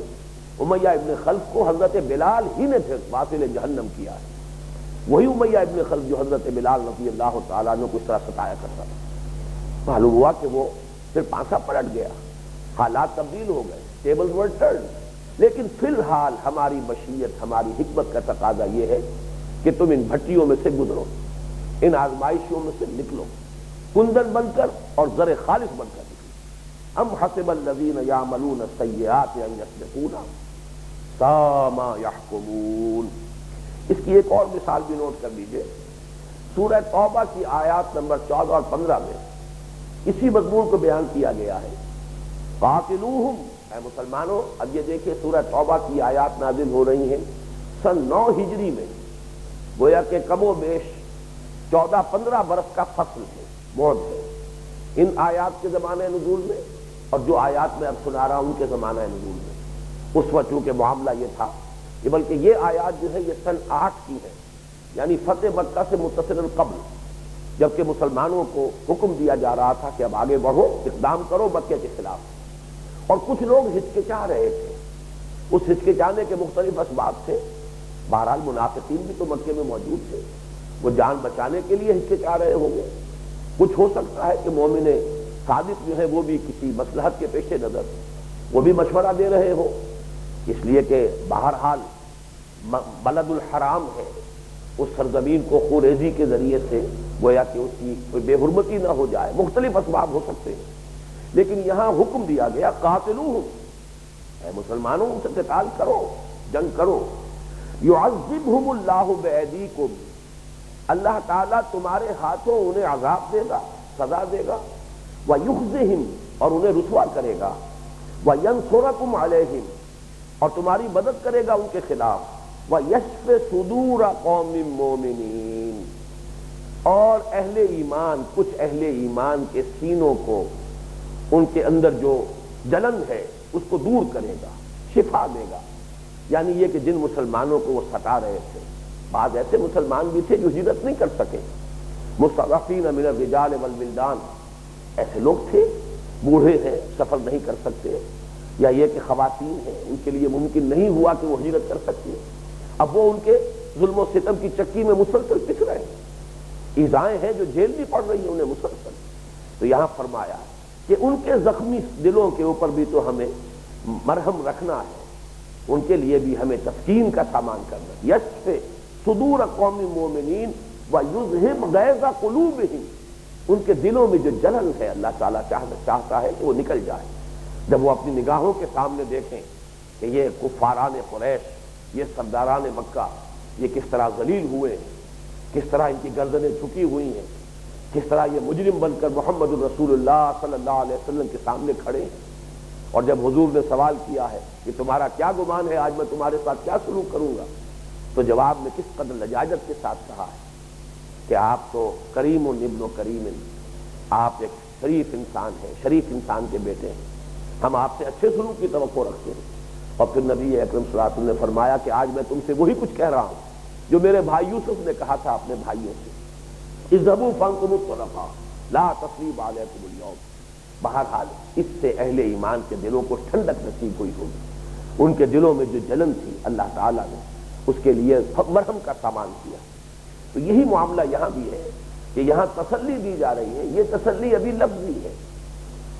امیہ ابن خلف کو حضرت بلال ہی نے پھر واصل جہنم کیا ہے، وہی امیہ ابن خلف جو حضرت بلال رضی اللہ تعالیٰ عنہ کو اس طرح ستایا کرتا تھا۔ معلوم ہوا کہ وہ پھر پانسا پلٹ گیا، حالات تبدیل ہو گئے، ٹیبل ور ٹرن، لیکن فی الحال ہماری مشیت، ہماری حکمت کا تقاضا یہ ہے کہ تم ان بھٹیوں میں سے گزرو، ان آزمائشوں میں سے نکلو، کندن بن کر اور زر خالص بن کر نکلو۔ ام حسب الذین یعملون السیئات ان یسبقونا ساء ما یحکمون۔ اس کی ایک اور مثال بھی نوٹ کر لیجئے، سورہ توبہ کی آیات نمبر 14 اور 15 میں اسی مضمون کو بیان کیا گیا ہے۔ قاتلوہم، اے مسلمانوں، اب یہ دیکھیں سورہ توبہ کی آیات نازل ہو رہی ہیں سن 9 ہجری میں، گویا کہ کم و بیش 14-15 برس کا فصل ہے، موت ہے، ان آیات کے زمانہ نزول میں اور جو آیات میں اب سنا رہا ہوں ان کے زمانہ نزول میں۔ اس وقت چونکہ معاملہ یہ تھا کہ بلکہ یہ آیات جو ہے یہ سن 8 کی ہے، یعنی فتح مکہ سے متصل قبل، جبکہ مسلمانوں کو حکم دیا جا رہا تھا کہ اب آگے بڑھو، اقدام کرو مکہ کے خلاف، اور کچھ لوگ ہچکچا رہے تھے۔ اس ہچکچانے کے مختلف اسباب تھے، بہرحال منافقین بھی تو مکے میں موجود تھے، وہ جان بچانے کے لیے ہچکچا رہے ہوں گے، کچھ ہو سکتا ہے کہ مومن صادق جو ہے وہ بھی کسی مصلحت کے پیش نظر وہ بھی مشورہ دے رہے ہو، اس لیے کہ بہرحال بلد الحرام ہے، اس سرزمین کو خوریزی کے ذریعے سے گویا کہ اس کی کوئی بے حرمتی نہ ہو جائے، مختلف اسباب ہو سکتے ہیں، لیکن یہاں حکم دیا گیا قاتلوہم، اے مسلمانوں ان سے قتال کرو، جنگ کرو۔ یعذبہم اللہ بایدیکم، اللہ تعالیٰ تمہارے ہاتھوں انہیں عذاب دے گا، سزا دے گا، ویخزہم، اور انہیں رسوا کرے گا، وینصرکم علیہم، اور تمہاری مدد کرے گا ان کے خلاف، ویشف صدور قوم مومنین، اور اہل ایمان، کچھ اہل ایمان کے سینوں کو، ان کے اندر جو جلن ہے اس کو دور کرے گا، شفا دے گا۔ یعنی یہ کہ جن مسلمانوں کو وہ ستا رہے تھے، بعض ایسے مسلمان بھی تھے جو ہجرت نہیں کر سکے، مستضعفین من الرجال والولدان، ایسے لوگ تھے، بوڑھے ہیں سفر نہیں کر سکتے، یا یہ کہ خواتین ہیں ان کے لیے ممکن نہیں ہوا کہ وہ ہجرت کر سکتی ہیں، اب وہ ان کے ظلم و ستم کی چکی میں مسلسل پس رہے ہیں، ایذائیں ہیں جو جھیلنی پڑ رہی ہیں انہیں مسلسل۔ تو یہاں فرمایا کہ ان کے زخمی دلوں کے اوپر بھی تو ہمیں مرہم رکھنا ہے، ان کے لیے بھی ہمیں تسکین کا سامان کرنا ہے۔ یشف صدور قوم مومنین ویذہب غیظ قلوبہم، ان کے دلوں میں جو جلن ہے اللہ تعالیٰ چاہتا ہے کہ وہ نکل جائے، جب وہ اپنی نگاہوں کے سامنے دیکھیں کہ یہ کفاران قریش، یہ سرداران مکہ، یہ کس طرح ذلیل ہوئے، کس طرح ان کی گردنیں جھکی ہوئی ہیں، کس طرح یہ مجرم بن کر محمد الرسول اللہ صلی اللہ علیہ وسلم کے سامنے کھڑے ہیں، اور جب حضور نے سوال کیا ہے کہ تمہارا کیا گمان ہے، آج میں تمہارے ساتھ کیا سلوک کروں گا، تو جواب میں کس قدر لجاجت کے ساتھ کہا ہے کہ آپ تو کریم ابن و کریم، آپ ایک شریف انسان ہیں، شریف انسان کے بیٹے ہیں، ہم آپ سے اچھے سلوک کی توقع رکھتے ہیں۔ اور پھر نبی اکرم صلی اللہ علیہ وسلم نے فرمایا کہ آج میں تم سے وہی کچھ کہہ رہا ہوں جو میرے بھائی یوسف نے کہا تھا اپنے بھائیوں سے، اذهبوا فانتم الطلقاء لا تثریب علیکم اليوم۔ بہرحال اس سے اہل ایمان کے دلوں کو ٹھنڈک نصیب ہوئی ہوگی، ان کے دلوں میں جو جلن تھی اللہ تعالیٰ نے اس کے لیے مرہم کا سامان کیا۔ تو یہی معاملہ یہاں بھی ہے کہ یہاں تسلی دی جا رہی ہے، یہ تسلی ابھی لفظی ہے،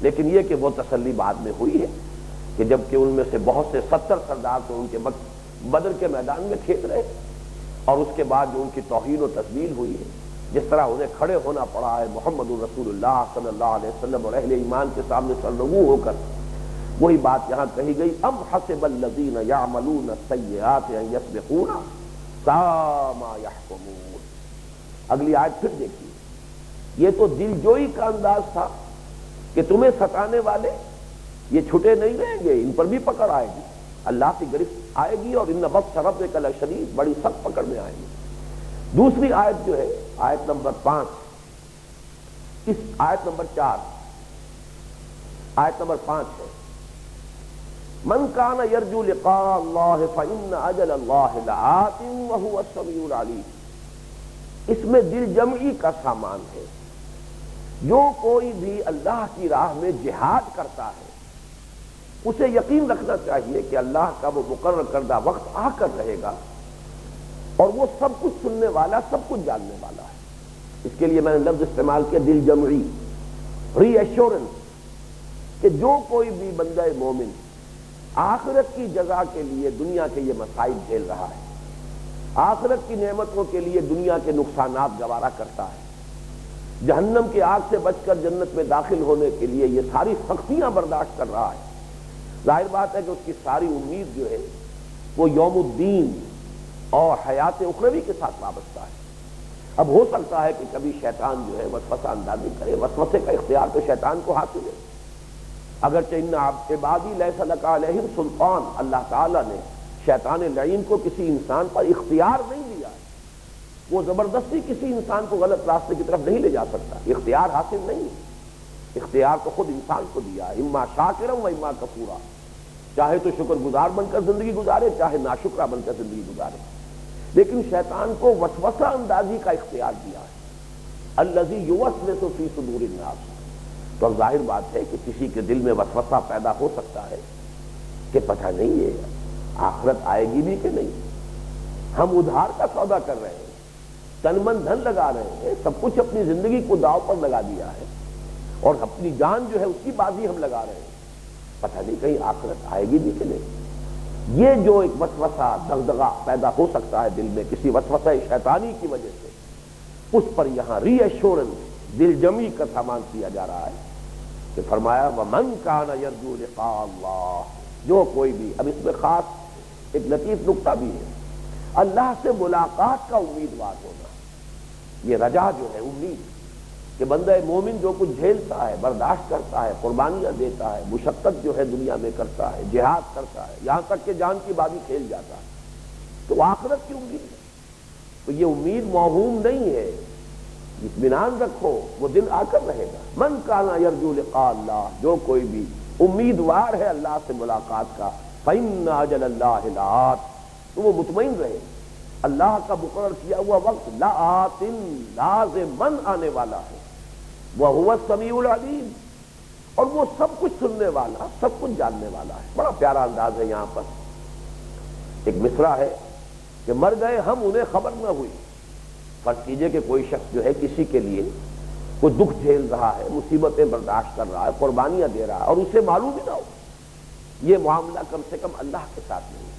لیکن یہ کہ وہ تسلی بعد میں ہوئی ہے کہ جبکہ ان میں سے بہت سے 70 سردار تو ان کے وقت بدر کے میدان میں کھیت رہے، اور اس کے بعد جو ان کی توہین و تذلیل ہوئی ہے، جس طرح انہیں کھڑے ہونا پڑا ہے محمد الرسول اللہ صلی اللہ علیہ وسلم اور اہل ایمان کے سامنے سرنگوں ہو کر، وہی بات یہاں کہی گئی، ام حسب الذین یعملون السیئات ان یسبقونا ساء ما یحکمون۔ اگلی آیت پھر دیکھیے، یہ تو دل جوئی کا انداز تھا کہ تمہیں ستانے والے یہ چھٹے نہیں رہیں گے، ان پر بھی پکڑ آئے گی، اللہ کی گرفت آئے گی، اور ان بطش ربک لشدید، بڑی سخت پکڑ میں آئے گی۔ دوسری آیت جو ہے آیت نمبر 5، اس آیت نمبر 4، آیت نمبر 5 ہے، من کان یرجو لقاء اللہ فإن اجل اللہ لآت وہو السمیع العلیم۔ اس میں دل جمعی کا سامان ہے، جو کوئی بھی اللہ کی راہ میں جہاد کرتا ہے اسے یقین رکھنا چاہیے کہ اللہ کا وہ مقرر کردہ وقت آ کر رہے گا، اور وہ سب کچھ سننے والا، سب کچھ جاننے والا ہے۔ اس کے لیے میں نے لفظ استعمال کیا دل جمعی، ری ایشورنس، کہ جو کوئی بھی بندہ مومن آخرت کی جزا کے لیے دنیا کے یہ مسائل جھیل رہا ہے، آخرت کی نعمتوں کے لیے دنیا کے نقصانات گوارا کرتا ہے، جہنم کی آگ سے بچ کر جنت میں داخل ہونے کے لیے یہ ساری سختیاں برداشت کر رہا ہے، ظاہر بات ہے کہ اس کی ساری امید جو ہے وہ یوم الدین اور حیات اخروی کے ساتھ وابستہ ہے۔ اب ہو سکتا ہے کہ کبھی شیطان جو ہے وسوسہ اندازی کرے، وسوسے کا اختیار تو شیطان کو حاصل ہے، اگرچہ ان عبادی لیس لک علیہم سلطان، اللہ تعالیٰ نے شیطان لعین کو کسی انسان پر اختیار نہیں دیا ہے، وہ زبردستی کسی انسان کو غلط راستے کی طرف نہیں لے جا سکتا، اختیار حاصل نہیں ہے، اختیار تو خود انسان کو دیا ہے، اما شاکرا و اما کفورا، چاہے تو شکر گزار بن کر زندگی گزارے، چاہے ناشکرا بن کر زندگی گزارے، لیکن شیطان کو وسوسہ اندازی کا اختیار دیا ہے، الذی یوسوس فی صدور الناس۔ تو اب ظاہر بات ہے کہ کسی کے دل میں وسوسہ پیدا ہو سکتا ہے کہ پتہ نہیں ہے آخرت آئے گی بھی کہ نہیں، ہم ادھار کا سودا کر رہے ہیں، تن من دھن لگا رہے ہیں، سب کچھ اپنی زندگی کو داؤ پر لگا دیا ہے، اور اپنی جان جو ہے اس کی بازی ہم لگا رہے ہیں، پتہ نہیں کہیں آخرت آئے گی بھی کہ نہیں۔ یہ جو ایک وسوسہ دغدغہ پیدا ہو سکتا ہے دل میں کسی وسوسہ شیطانی کی وجہ سے، اس پر یہاں ری ایشورنس، دل جمی کا سامان کیا جا رہا ہے کہ فرمایا وَمَنْ كَانَ يَرْجُو لِقَاءَ اللَّهِ، جو کوئی بھی، اب اس میں خاص ایک لطیف نکتہ بھی ہے، اللہ سے ملاقات کا امیدوار ہونا، یہ رجا جو ہے، امید کہ بندہ مومن جو کچھ جھیلتا ہے، برداشت کرتا ہے، قربانیاں دیتا ہے، مشقت جو ہے دنیا میں کرتا ہے، جہاد کرتا ہے، یہاں تک کہ جان کی بازی کھیل جاتا ہے، تو آخرت کی امید ہے، تو یہ امید موہوم نہیں ہے، اطمینان رکھو، وہ دن آ کر رہے گا۔ من کان یرجو لقاء اللہ، جو کوئی بھی امیدوار ہے اللہ سے ملاقات کا، فإن أجل اللہ لآت، تو وہ مطمئن رہے، اللہ کا مقرر کیا ہوا وقت لآت، لازماً آنے والا ہے، وہو السمیع العلیم، اور وہ سب کچھ سننے والا، سب کچھ جاننے والا ہے۔ بڑا پیارا انداز ہے یہاں پر، ایک مصرع ہے کہ مر گئے ہم انہیں خبر نہ ہوئی۔ فرض کیجئے کہ کوئی شخص جو ہے کسی کے لیے کوئی دکھ جھیل رہا ہے، مصیبتیں برداشت کر رہا ہے، قربانیاں دے رہا ہے، اور اسے معلوم ہی نہ ہو، یہ معاملہ کم سے کم اللہ کے ساتھ نہیں،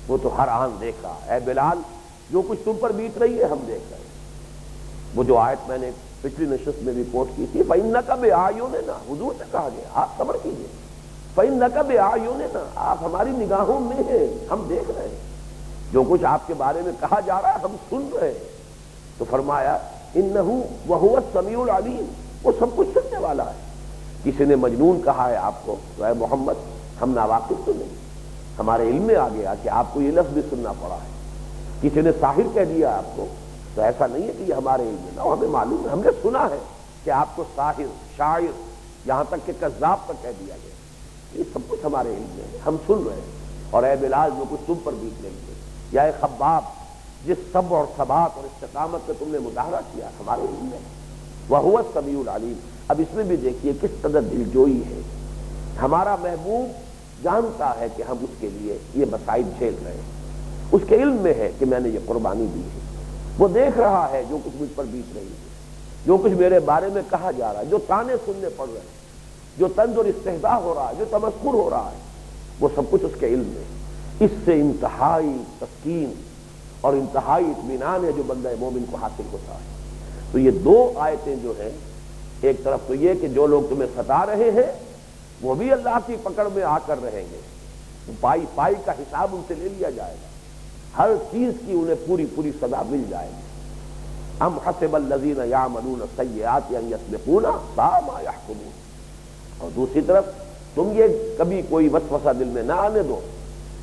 وہ تو ہر آن دیکھ رہا ہے۔ اے بلال، جو کچھ تم پر بیت رہی ہے ہم دیکھ رہے ہیں۔ وہ جو آیت میں نے پچھلی نشست میں بھی کوٹ کی تھی، فَإِنَّكَ بِأَعْيُنِنَا، حضور سے کہا گیا، آپ صبر کیجئے، فَإِنَّكَ بِأَعْيُنِنَا، آپ ہماری نگاہوں میں ہیں، ہم دیکھ رہے ہیں، جو کچھ آپ کے بارے میں کہا جا رہا ہے ہم سن رہے ہیں۔ تو فرمایا انہو وہو السمیع العلیم، وہ سب کچھ سننے والا ہے۔ کسی نے مجنون کہا ہے آپ کو تو اے محمد ہم ناواقف تو نہیں، ہمارے علم میں آ گیا کہ آپ کو یہ لفظ بھی سننا پڑا ہے۔ کسی نے ساحر کہہ دیا آپ کو تو ایسا نہیں ہے کہ یہ ہمارے علم میں نہ ہو، ہمیں معلوم ہے، ہم نے سنا ہے کہ آپ کو ساحر، شاعر، یہاں تک کہ کذاب تک کہہ دیا گیا۔ یہ سب کچھ ہمارے علم میں ہے، ہم سن رہے ہیں۔ اور اے بلال جو کچھ تم پر بیت رہی ہے، یا اے خباب جس صبر اور ثبات اور استقامت سے تم نے مظاہرہ کیا، ہمارے علم میں وَهُوَ السَّمِيعُ الْعَلِيمُ۔ اب اس میں بھی دیکھیے کس قدر دلجوئی ہے، ہمارا محبوب جانتا ہے کہ ہم اس کے لیے یہ مصائب جھیل رہے ہیں، اس کے علم میں ہے کہ میں نے یہ قربانی دی ہے، وہ دیکھ رہا ہے جو کچھ مجھ پر بیت رہی ہے، جو کچھ میرے بارے میں کہا جا رہا ہے، جو تانے سننے پڑ رہے ہیں، جو طنز اور استہزاء ہو رہا ہے، جو تمسخر ہو رہا ہے، وہ سب کچھ اس کے علم میں ہے۔ اس سے انتہائی تسکین اور انتہائی اطمینان ہے جو بندہ مومن کو حاصل ہوتا ہے۔ تو یہ دو آیتیں جو ہیں، ایک طرف تو یہ کہ جو لوگ تمہیں ستا رہے ہیں وہ بھی اللہ کی پکڑ میں آ کر رہیں گے، پائی پائی کا حساب ان سے لے لیا جائے گا، ہر چیز کی انہیں پوری پوری سزا مل جائے گی۔ ام حسب الذین یعملون السیئات ان یسبقونا ساء ما یحکمون۔ اور دوسری طرف تم یہ کبھی کوئی وسوسہ دل میں نہ آنے دو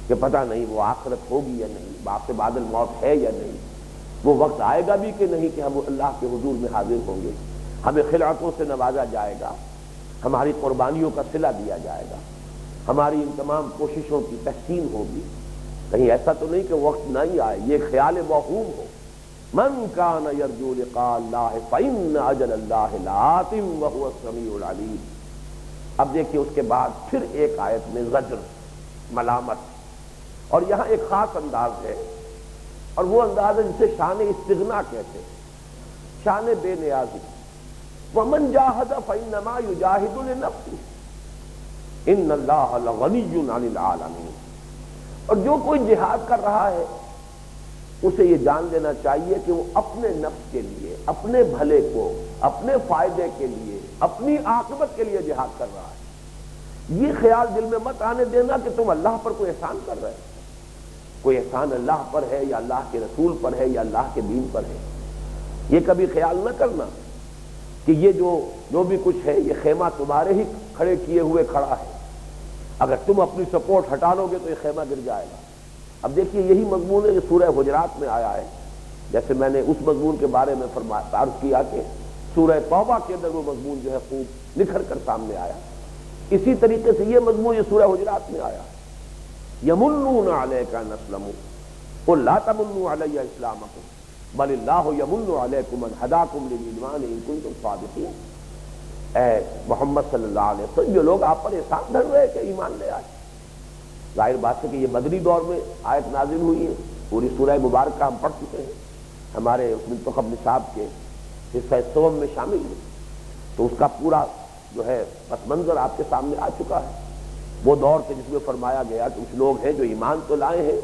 کہ پتہ نہیں وہ آخرت ہوگی یا نہیں، باعث بعد الموت ہے یا نہیں، وہ وقت آئے گا بھی کہ نہیں کہ ہم اللہ کے حضور میں حاضر ہوں گے، ہمیں خلعتوں سے نوازا جائے گا، ہماری قربانیوں کا صلہ دیا جائے گا، ہماری ان تمام کوششوں کی تحسین ہوگی۔ کہیں ایسا تو نہیں کہ وقت نہ ہی آئے، یہ خیال موہوم ہو۔ من کان یرجو لقاء اللہ فإن اجل اللہ لآت وهو السمیع العلیم۔ اب دیکھیے اس کے بعد پھر ایک آیت میں زجر، ملامت، اور یہاں ایک خاص انداز ہے، اور وہ انداز ہے جسے شان استغنا کہتے ہیں، شان بے نیازی۔ ومن جاہد فإنما یجاہد لنفسہ ان اللہ لغنی عن العالمین۔ اور جو کوئی جہاد کر رہا ہے اسے یہ جان لینا چاہیے کہ وہ اپنے نفس کے لیے، اپنے بھلے کو، اپنے فائدے کے لیے، اپنی عاقبت کے لیے جہاد کر رہا ہے۔ یہ خیال دل میں مت آنے دینا کہ تم اللہ پر کوئی احسان کر رہے ہو، کوئی احسان اللہ پر ہے یا اللہ کے رسول پر ہے یا اللہ کے دین پر ہے۔ یہ کبھی خیال نہ کرنا کہ یہ جو بھی کچھ ہے یہ خیمہ تمہارے ہی کھڑے کیے ہوئے کھڑا ہے، اگر تم اپنی سپورٹ ہٹا لو گے تو یہ خیمہ گر جائے گا۔ اب دیکھیے یہی مضمون ہے جو سورہ حجرات میں آیا ہے، جیسے میں نے اس مضمون کے بارے میں عرض کیا کہ سورہ توبہ کے اندر وہ مضمون جو ہے خوب نکھر کر سامنے آیا، اسی طریقے سے یہ مضمون یہ سورہ حجرات میں آیا۔ یمنون علیک ان اسلموا قل لا تمنوا علی اسلامکم بل اللہ یمن علیکم ان ہداکم للایمان ان کنتم صادقین۔ اے محمد صلی اللہ علیہ وسلم، یہ لوگ آپ پر احسان دھر رہے کہ ایمان لے آئے۔ ظاہر بات ہے کہ یہ بدری دور میں آیت نازل ہوئی ہے، پوری سورہ مبارکہ ہم پڑھ چکے ہیں، ہمارے منتخب نصاب کے حصہ سوم میں شامل ہے، تو اس کا پورا جو ہے پس منظر آپ کے سامنے آ چکا ہے۔ وہ دور تھے جس میں فرمایا گیا کہ کچھ لوگ ہیں جو ایمان تو لائے ہیں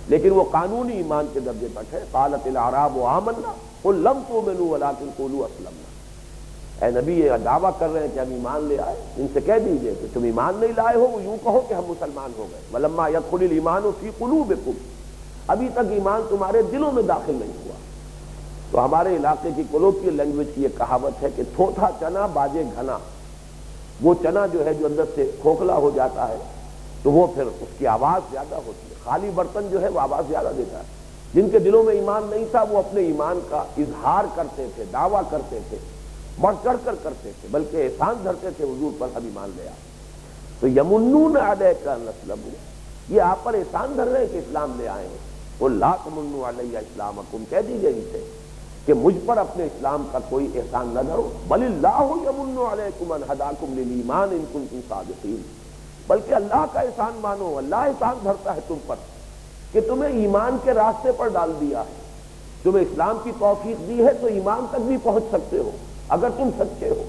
لیکن وہ قانونی ایمان کے درجے تک ہے۔ قالت الاعراب آمنا قل لم تؤمنوا ولکن قولوا اسلمنا۔ اے نبی یہ دعویٰ کر رہے ہیں کہ ہم ایمان لے آئے، ان سے کہہ دیجئے کہ تم ایمان نہیں لائے ہو، وہ یوں کہو کہ ہم مسلمان ہو گئے۔ ولما يدخل الایمان فی قلوبکم، ابھی تک ایمان تمہارے دلوں میں داخل نہیں ہوا۔ تو ہمارے علاقے کی کولوکیل لینگویج کی یہ کہاوت ہے کہ تھوتھا چنا باجے گھنا۔ وہ چنا جو ہے جو اندر سے کھوکھلا ہو جاتا ہے تو وہ پھر اس کی آواز زیادہ ہوتی ہے، خالی برتن جو ہے وہ آواز زیادہ دیتا ہے۔ جن کے دلوں میں ایمان نہیں تھا وہ اپنے ایمان کا اظہار کرتے تھے، دعویٰ کرتے تھے، بڑھ چڑھ کر کرتے تھے، بلکہ احسان دھرتے تھے حضور پر ہم ایمان لے آئے۔ تو یمنون علیک ان اسلموا، یہ آپ پر احسان دھر رہے ہیں کہ اسلام لے آئے ہیں۔ قل لا تمنوا علی اسلامکم، کہہ دیجیے ان سے کہ مجھ پر اپنے اسلام کا کوئی احسان نہ دھرو، بل اللہ یمن علیکم ان ہداکم للایمان ان کنتم صادقین، بلکہ اللہ کا احسان مانو، اللہ احسان دھرتا ہے تم پر کہ تمہیں ایمان کے راستے پر ڈال دیا ہے، تمہیں اسلام کی توفیق دی ہے تو ایمان تک بھی پہنچ سکتے ہو اگر تم سچے ہو۔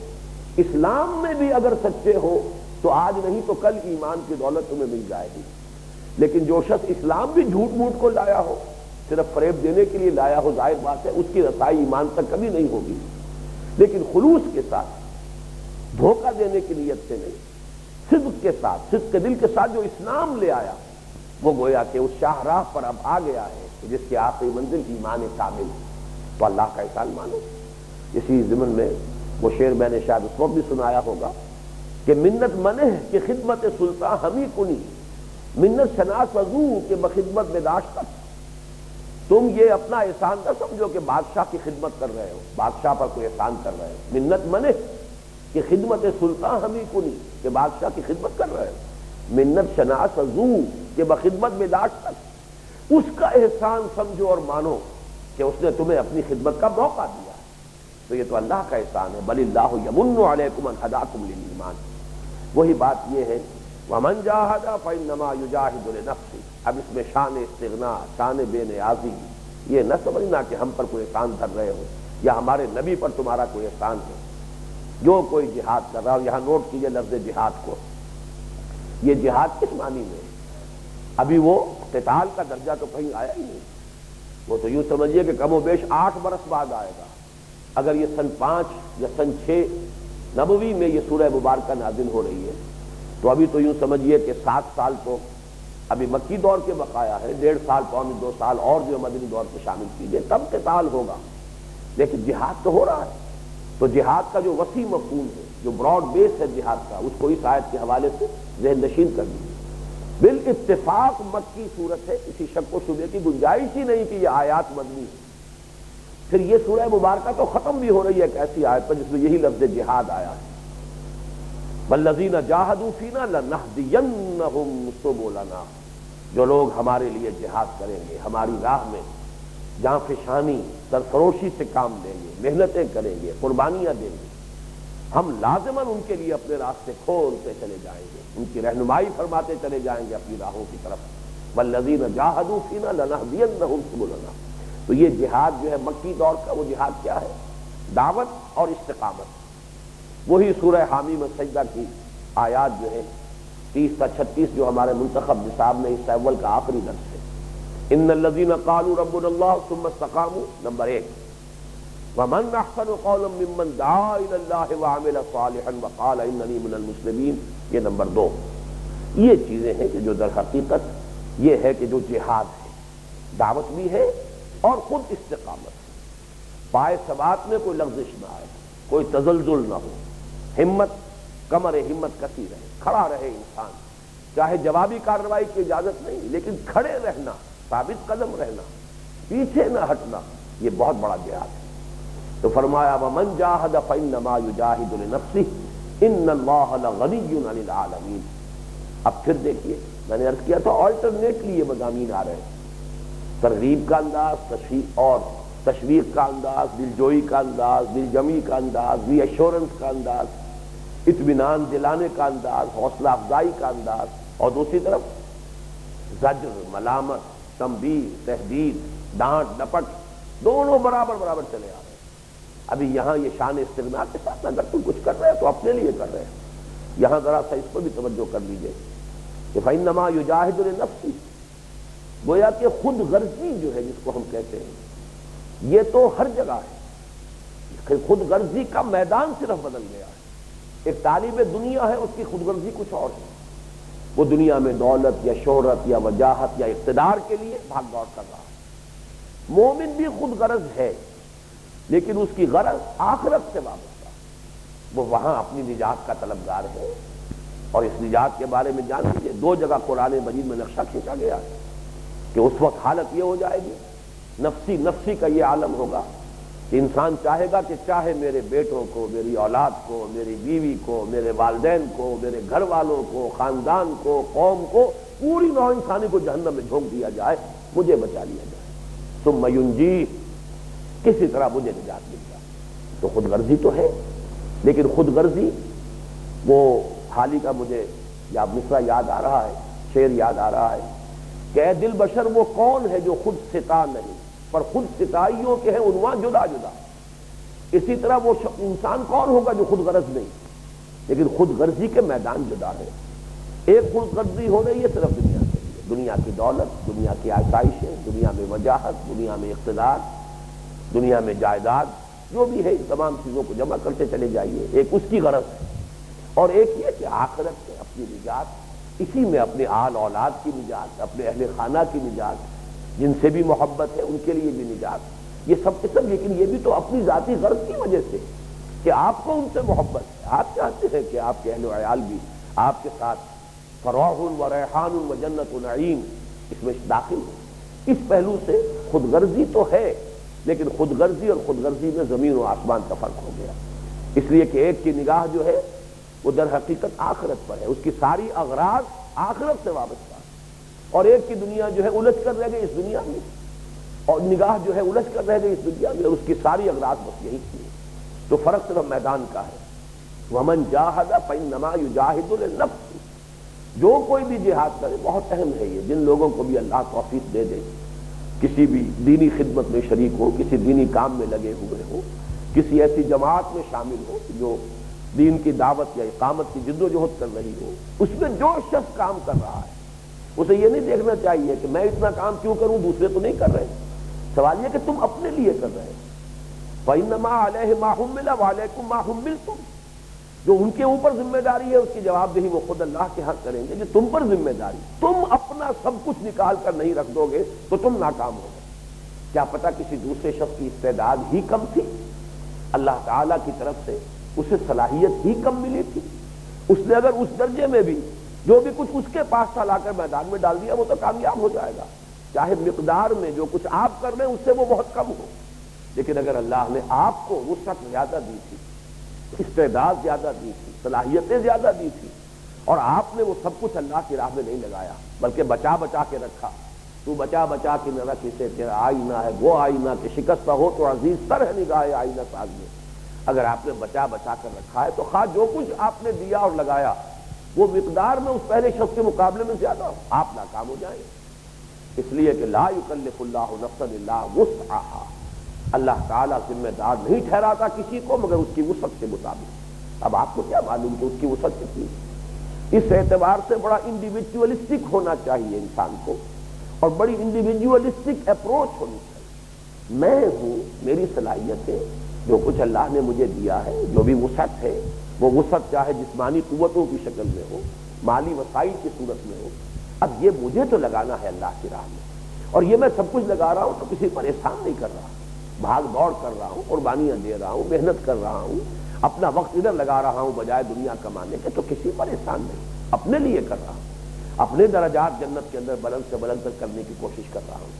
اسلام میں بھی اگر سچے ہو تو آج نہیں تو کل ایمان کی دولت تمہیں مل جائے گی۔ لیکن جو شخص اسلام بھی جھوٹ موٹ کو لایا ہو، صرف فریب دینے کے لیے لایا ہو، ظاہر بات ہے اس کی رسائی ایمان تک کبھی نہیں ہوگی۔ لیکن خلوص کے ساتھ، دھوکہ دینے کی نیت سے نہیں، صدق کے ساتھ، صدق کے دل کے ساتھ جو اسلام لے آیا وہ گویا کہ اس شاہراہ پر اب آ گیا ہے جس کی آخری منزل ایمان کامل، تو اللہ کا احسان مانو۔ اسی ضمن میں وہ شعر میں نے شاید اس وقت بھی سنایا ہوگا کہ منت منہ کہ خدمت سلطان ہمی کنی، منت شناس وضو کہ بخدمت میں داشت تک۔ تم یہ اپنا احسان نہ سمجھو کہ بادشاہ کی خدمت کر رہے ہو، بادشاہ پر کوئی احسان کر رہے ہو۔ منت منہ کہ خدمت سلطان ہمی کنی کہ بادشاہ کی خدمت کر رہے ہو، منت شناس وضو کہ بخدمت میں داشت تک، اس کا احسان سمجھو اور مانو کہ اس نے تمہیں اپنی خدمت کا موقع دیا، تو یہ تو اللہ کا احسان ہے۔ بل اللہ یمن علیکم ان ہداکم للایمان۔ وہی بات یہ ہے ومن جاہد فانما یجاہد لنفسہ۔ اب اس میں شان استغنا، شان بے نیازی، یہ نہ سمجھنا کہ ہم پر کوئی احسان کر رہے ہو یا ہمارے نبی پر تمہارا کوئی احسان ہے۔ جو کوئی جہاد کر رہا ہو، یہاں نوٹ کیجئے لفظ جہاد کو، یہ جہاد کس معنی میں ہے؟ ابھی وہ قتال کا درجہ تو کہیں آیا ہی نہیں، وہ تو یوں سمجھیے کہ کم و بیش 8 برس بعد آئے گا۔ اگر یہ سن 5 یا سن 6 نبوی میں یہ سورہ مبارکہ نازل ہو رہی ہے تو ابھی تو یوں سمجھیے کہ 7 سال تو ابھی مکی دور کے بقایا ہے، 1.5 سال پونے 2 سال اور جو مدنی دور کو شامل کیجیے تب قتال ہوگا، لیکن جہاد تو ہو رہا ہے۔ تو جہاد کا جو وسیع مفہوم ہے، جو براڈ بیس ہے جہاد کا، اس کو اس آیت کے حوالے سے ذہن نشین کر دیجیے۔ بالاتفاق مکی صورت ہے، کسی شک و شبے کی گنجائش ہی نہیں کہ یہ آیات مدنی ہے۔ پھر یہ سورہ مبارکہ تو ختم بھی ہو رہی ہے ایک ایسی آیت پر جس میں یہی لفظ جہاد آیا ہے، والذین جاہدوا فینا لنہدینہم سبلنا۔ جو لوگ ہمارے لیے جہاد کریں گے، ہماری راہ میں جاں فشانی سرفروشی سے کام لیں گے، محنتیں کریں گے، قربانیاں دیں گے، ہم لازماً ان کے لیے اپنے راستے کھولتے چلے جائیں گے، ان کی رہنمائی فرماتے چلے جائیں گے اپنی راہوں کی طرف۔ والذین جاہدوا فینا لنہدینہم سبلنا۔ تو یہ جہاد جو ہے مکی دور کا، وہ جہاد کیا ہے؟ دعوت اور استقامت۔ وہی سورہ حامی میں سجدہ کی آیات جو ہے 30 تا 36 جو ہمارے منتخب نصاب میں اس اول کا آخری درس ہے۔ ان الذین قالوا ربنا اللہ ثم استقاموا، نمبر 1، ومن احسن قولا ممن دعا الی اللہ وعمل صالحا وقال اننی من المسلمین، یہ نمبر 2۔ یہ چیزیں ہیں کہ جو در حقیقت یہ ہے کہ جو جہاد ہے، دعوت بھی ہے اور خود استقامت ہے، پائے ثبات میں کوئی لغزش نہ آئے، کوئی تزلزل نہ ہو، ہمت کمر ہمت کسی رہے، کھڑا رہے انسان، چاہے جوابی کارروائی کی اجازت نہیں لیکن کھڑے رہنا، ثابت قدم رہنا، پیچھے نہ ہٹنا، یہ بہت بڑا جہاد ہے۔ تو فرمایا ومن جاہد فانما یجاہد لنفسہ ان اللہ لغنی عن العالمین۔ اب پھر دیکھیے، میں نے عرض کیا تھا آلٹرنیٹلی یہ مضامین آ رہے ہیں، ترغیب کا انداز، تشویق کا انداز، دلجوئی کا انداز، دلجمی کا انداز، ری ایشورنس کا انداز، اطمینان دلانے کا انداز، حوصلہ افزائی کا انداز، اور دوسری طرف زجر، ملامت، تنبیہ، تحدید، ڈانٹ ڈپٹ، دونوں برابر برابر چلے آ رہے ہیں۔ ابھی یہاں یہ شان استغنا کے ساتھ اگر تم کچھ کر رہے ہو تو اپنے لیے کر رہے ہیں۔ یہاں ذرا سا اس پر بھی توجہ کر لیجئے کہ فإنما یجاہد لنفسہ، گویا کہ خود غرضی جو ہے جس کو ہم کہتے ہیں، یہ تو ہر جگہ ہے، خود غرضی کا میدان صرف بدل گیا ہے۔ ایک طالب دنیا ہے، اس کی خود غرضی کچھ اور ہے، وہ دنیا میں دولت یا شہرت یا وجاہت یا اقتدار کے لیے بھاگ دوڑ کر رہا ہے۔ مومن بھی خود غرض ہے لیکن اس کی غرض آخرت سے وابستہ، وہ وہاں اپنی نجات کا طلبگار ہے، اور اس نجات کے بارے میں جان لیجیے 2 جگہ قرآن مجید میں نقشہ کھینچا گیا ہے کہ اس وقت حالت یہ ہو جائے گی، نفسی نفسی کا یہ عالم ہوگا کہ انسان چاہے گا کہ چاہے میرے بیٹوں کو، میری اولاد کو، میری بیوی کو، میرے والدین کو، میرے گھر والوں کو، خاندان کو، قوم کو، پوری نوع انسانی کو جہنم میں جھونک دیا جائے، مجھے بچا لیا جائے، ثم ینجی، کسی طرح مجھے نجات مل جائے۔ تو خود غرضی تو ہے، لیکن خود غرضی وہ حال ہی کا مجھے یا مصرع یاد آ رہا ہے، شعر یاد آ رہا ہے کہ اے دل بشر وہ کون ہے جو خود ستا نہیں، پر خود ستائیوں کے ہیں عنوان جدا جدا۔ اسی طرح وہ انسان کون ہوگا جو خود غرض نہیں، لیکن خود غرضی کے میدان جدا ہے۔ ایک خود غرضی ہو رہی ہے صرف دنیا کے لیے، دنیا کی دولت، دنیا کی آسائشیں، دنیا میں وجاہت، دنیا میں اقتدار، دنیا میں جائیداد، جو بھی ہے ان تمام چیزوں کو جمع کرتے چلے جائیے، ایک اس کی غرض ہے، اور ایک یہ کہ آخرت سے اپنی نجات، اسی میں اپنے آل اولاد کی نجات، اپنے اہل خانہ کی نجات، جن سے بھی محبت ہے ان کے لیے بھی نجات، یہ سب کے سب، لیکن یہ بھی تو اپنی ذاتی غرض کی وجہ سے، کہ آپ کو ان سے محبت ہے، آپ چاہتے ہیں کہ آپ کے اہل و عیال بھی آپ کے ساتھ فروح و ریحان و جنت و نعیم اس میں داخل ہو۔ اس پہلو سے خود غرضی تو ہے، لیکن خود غرضی اور خود غرضی میں زمین و آسمان کا فرق ہو گیا، اس لیے کہ ایک کی نگاہ جو ہے وہ در حقیقت آخرت پر ہے، اس کی ساری اغراض آخرت سے وابستہ ہے، اور ایک کی دنیا جو ہے الجھ کر رہ گئی اس دنیا میں، اور نگاہ جو ہے الجھ کر رہ گئی اس دنیا میں، اور اس کی ساری اغراض بس یہی کی ہے۔ تو فرق صرف میدان کا ہے۔ وَمَنْ جَاهَدَ فَإِنَّمَا يُجَاهِدُ لِنَفْسِهِ، جو کوئی بھی جہاد کرے، بہت اہم ہے یہ، جن لوگوں کو بھی اللہ توفیق دے دے، کسی بھی دینی خدمت میں شریک ہو، کسی دینی کام میں لگے ہوئے ہو، کسی ایسی جماعت میں شامل ہو جو دین کی دعوت یا اقامت کی جد و جہد کر رہی ہو، اس میں جو شخص کام کر رہا ہے اسے یہ نہیں دیکھنا چاہیے کہ میں اتنا کام کیوں کروں، دوسرے تو نہیں کر رہے، سوال یہ کہ تم اپنے لیے کر رہے۔ فَإِنَّمَا عَلَيْهِ مَا حُمِّلَ وَعَلَيْكُمْ مَا حُمِّلْتُمْ، جو ان کے اوپر ذمہ داری ہے اس کی جواب دہی وہ خود اللہ کے حق کریں گے، جو تم پر ذمہ داری، تم اپنا سب کچھ نکال کر نہیں رکھ دو گے تو تم ناکام ہو گے۔ کیا پتہ کسی دوسرے شخص کی استعداد ہی کم تھی، اللہ تعالیٰ کی طرف سے اسے صلاحیت ہی کم ملی تھی، اس نے اگر اس درجے میں بھی جو بھی کچھ اس کے پاس تھا لا کر میدان میں ڈال دیا وہ تو کامیاب ہو جائے گا، چاہے مقدار میں جو کچھ آپ کر رہے ہیں اس سے وہ بہت کم ہو، لیکن اگر اللہ نے آپ کو وسعت زیادہ دی تھی، استعداد زیادہ دی تھی، صلاحیتیں زیادہ دی تھی، اور آپ نے وہ سب کچھ اللہ کی راہ میں نہیں لگایا بلکہ بچا بچا کے رکھا، تو بچا بچا کے نہ رکھ اسے تیرا آئینہ ہے وہ آئینہ کہ شکستہ ہو تو عزیز تر ہے نگاہ آئینہ ساز میں، اگر آپ نے بچا بچا کر رکھا ہے تو خواہ جو کچھ آپ نے دیا اور لگایا وہ مقدار میں اس پہلے شخص کے مقابلے میں زیادہ ہو، آپ ناکام ہو جائیں، اس لیے کہ لا یکلف اللہ نفسا الا وسعہا، اللہ تعالیٰ ذمہ دار نہیں ٹھہراتا کسی کو مگر اس کی وسعت کے مطابق۔ اب آپ کو کیا معلوم کہ اس کی وسعت کتنی ہے؟ اس اعتبار سے بڑا انڈیویجولسٹک ہونا چاہیے انسان کو، اور بڑی انڈیویجولسٹک اپروچ ہونی چاہیے۔ میں ہوں، میری صلاحیتیں، جو کچھ اللہ نے مجھے دیا ہے، جو بھی وسعت ہے، وہ وسعت چاہے جسمانی قوتوں کی شکل میں ہو، مالی وسائل کی صورت میں ہو، اب یہ مجھے تو لگانا ہے اللہ کی راہ میں، اور یہ میں سب کچھ لگا رہا ہوں تو کسی پر احسان نہیں کر رہا، بھاگ دوڑ کر رہا ہوں، قربانیاں دے رہا ہوں، محنت کر رہا ہوں، اپنا وقت ادھر لگا رہا ہوں بجائے دنیا کمانے کے، تو کسی پر احسان نہیں، اپنے لیے کر رہا ہوں، اپنے درجات جنت کے اندر بلند سے بلند تر کرنے کی کوشش کر رہا ہوں،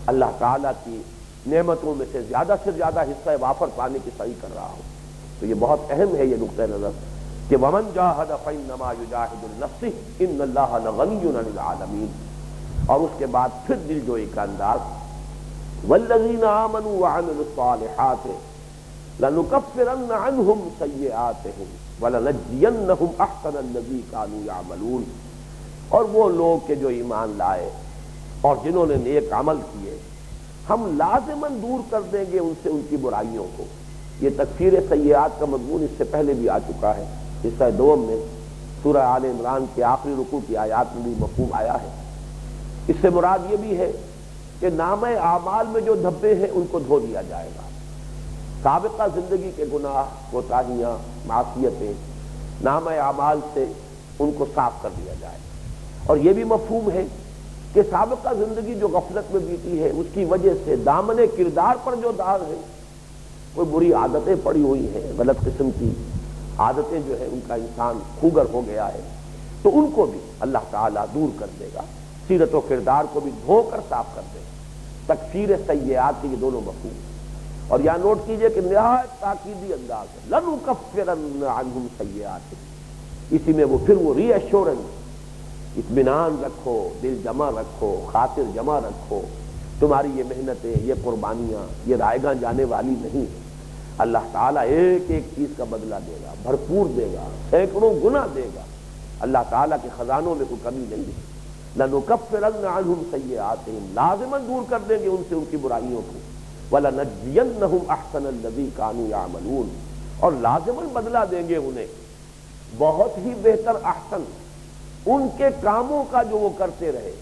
اللہ تعالیٰ کی نعمتوں میں سے زیادہ حصہ وافر پانے کی صحیح کر رہا ہوں۔ تو یہ بہت اہم ہے یہ نقطہ نظر کہ وَمَنْ جَاهَدَ فَإِنَّمَا يُجَاهِدُ لِنَفْسِهِ إِنَّ اللَّهَ لَغَنِيٌّ عَنِ الْعَالَمِينَ، اور اس کے بعد پھر دل جوئی کا انداز، وَالَّذِينَ آمَنُوا وَعَمِلُوا الصَّالِحَاتِ لَنُكَفِّرَنَّ عَنْهُمْ سَيِّئَاتِهِمْ وَلَنَجْزِيَنَّهُمْ أَحْسَنَ الَّذِي كَانُوا يَعْمَلُونَ، اور وہ لوگ کہ جو ایمان لائے اور جنہوں نے نیک عمل کیے ہم لازماً دور کر دیں گے ان سے ان کی برائیوں کو۔ یہ تکفیر سیئات کا مضمون اس سے پہلے بھی آ چکا ہے، حصہ دوم میں سورہ آل عمران کے آخری رکوع کی آیات میں بھی مفہوم آیا ہے۔ اس سے مراد یہ بھی ہے کہ نامہ اعمال میں جو دھبے ہیں ان کو دھو دیا جائے گا، سابقہ زندگی کے گناہ، کوتاہیاں، معصیتیں نامہ اعمال سے ان کو صاف کر دیا جائے گا، اور یہ بھی مفہوم ہے کہ سابقہ زندگی جو غفلت میں بیتی ہے اس کی وجہ سے دامن کردار پر جو داغ ہے، کوئی بری عادتیں پڑی ہوئی ہیں، غلط قسم کی عادتیں جو ہے ان کا انسان خوگر ہو گیا ہے، تو ان کو بھی اللہ تعالیٰ دور کر دے گا، سیرت و کردار کو بھی دھو کر صاف کر دے گا۔ تکفیر سیئات کے یہ دونوں مفہوم، اور یہاں نوٹ کیجئے کہ نہایت تاکیدی انداز ہے، لَنُكَفِّرَنَّ عَنْهُمْ سَيِّئَاتِهِمْ، اسی میں وہ پھر وہ ری ایشورنس، اطمینان رکھو، دل جمع رکھو، خاطر جمع رکھو، تمہاری یہ محنتیں، یہ قربانیاں یہ رائے گاں جانے والی نہیں ہے، اللہ تعالیٰ ایک ایک چیز کا بدلہ دے گا، بھرپور دے گا، سینکڑوں گنا دے گا، اللہ تعالیٰ کے خزانوں میں کوئی کمی نہیں ہے۔ لَنُكَفِّرَنَّ عَنْهُمْ سَيِّئَاتِهِمْ، لازماً دور کر دیں گے ان سے ان کی برائیوں کو، وَلَنَجْزِيَنَّهُمْ أَحْسَنَ الَّذِي كَانُوا يَعْمَلُونَ، اور لازماً بدلہ دیں گے انہیں بہت ہی بہتر احسن ان کے کاموں کا جو وہ کرتے رہے،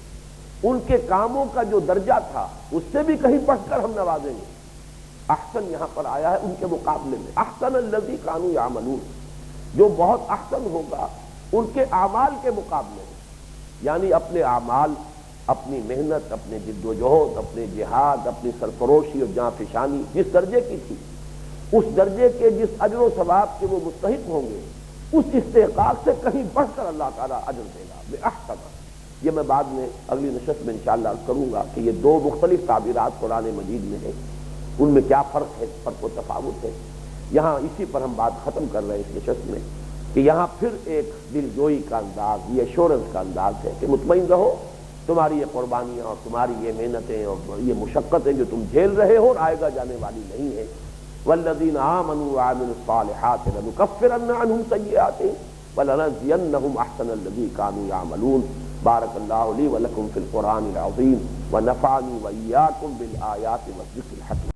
ان کے کاموں کا جو درجہ تھا اس سے بھی کہیں بڑھ کر ہم نوازیں گے۔ احسن یہاں پر آیا ہے ان کے مقابلے میں، احسن الذی کانوا یعملون، جو بہت احسن ہوگا ان کے اعمال کے مقابلے میں، یعنی اپنے اعمال، اپنی محنت، اپنے جد و جہد، اپنے جہاد، اپنی سرفروشی اور جاں فشانی جس درجے کی تھی اس درجے کے جس اجر و ثواب کے وہ مستحق ہوں گے اس استحقاق سے کہیں بڑھ کر اللہ تعالیٰ اجر دے گا بِأَحْسَنَ۔ یہ میں بعد میں اگلی نشست میں انشاءاللہ عرض کروں گا کہ یہ دو مختلف تعبیرات قرآن مجید میں ہیں، ان میں کیا فرق ہے، فرق و تفاوت ہے۔ یہاں اسی پر ہم بات ختم کر رہے ہیں اس نشست میں کہ یہاں پھر ایک دل جوئی کا انداز، یہ ایشورنس کا انداز ہے کہ مطمئن رہو، تمہاری یہ قربانیاں اور تمہاری یہ محنتیں اور یہ مشقتیں جو تم جھیل رہے ہو آئے جانے والی نہیں ہے۔ والذین آمنوا وعملوا الصالحات لنکفرن عنہم سیئاتہم ولنجزینہم احسن الذی کانوا یعملون۔ بارک اللہ لی ولکم فی القرآن العظیم ونفعنی وإیاکم بالآیات والذکر الحکیم۔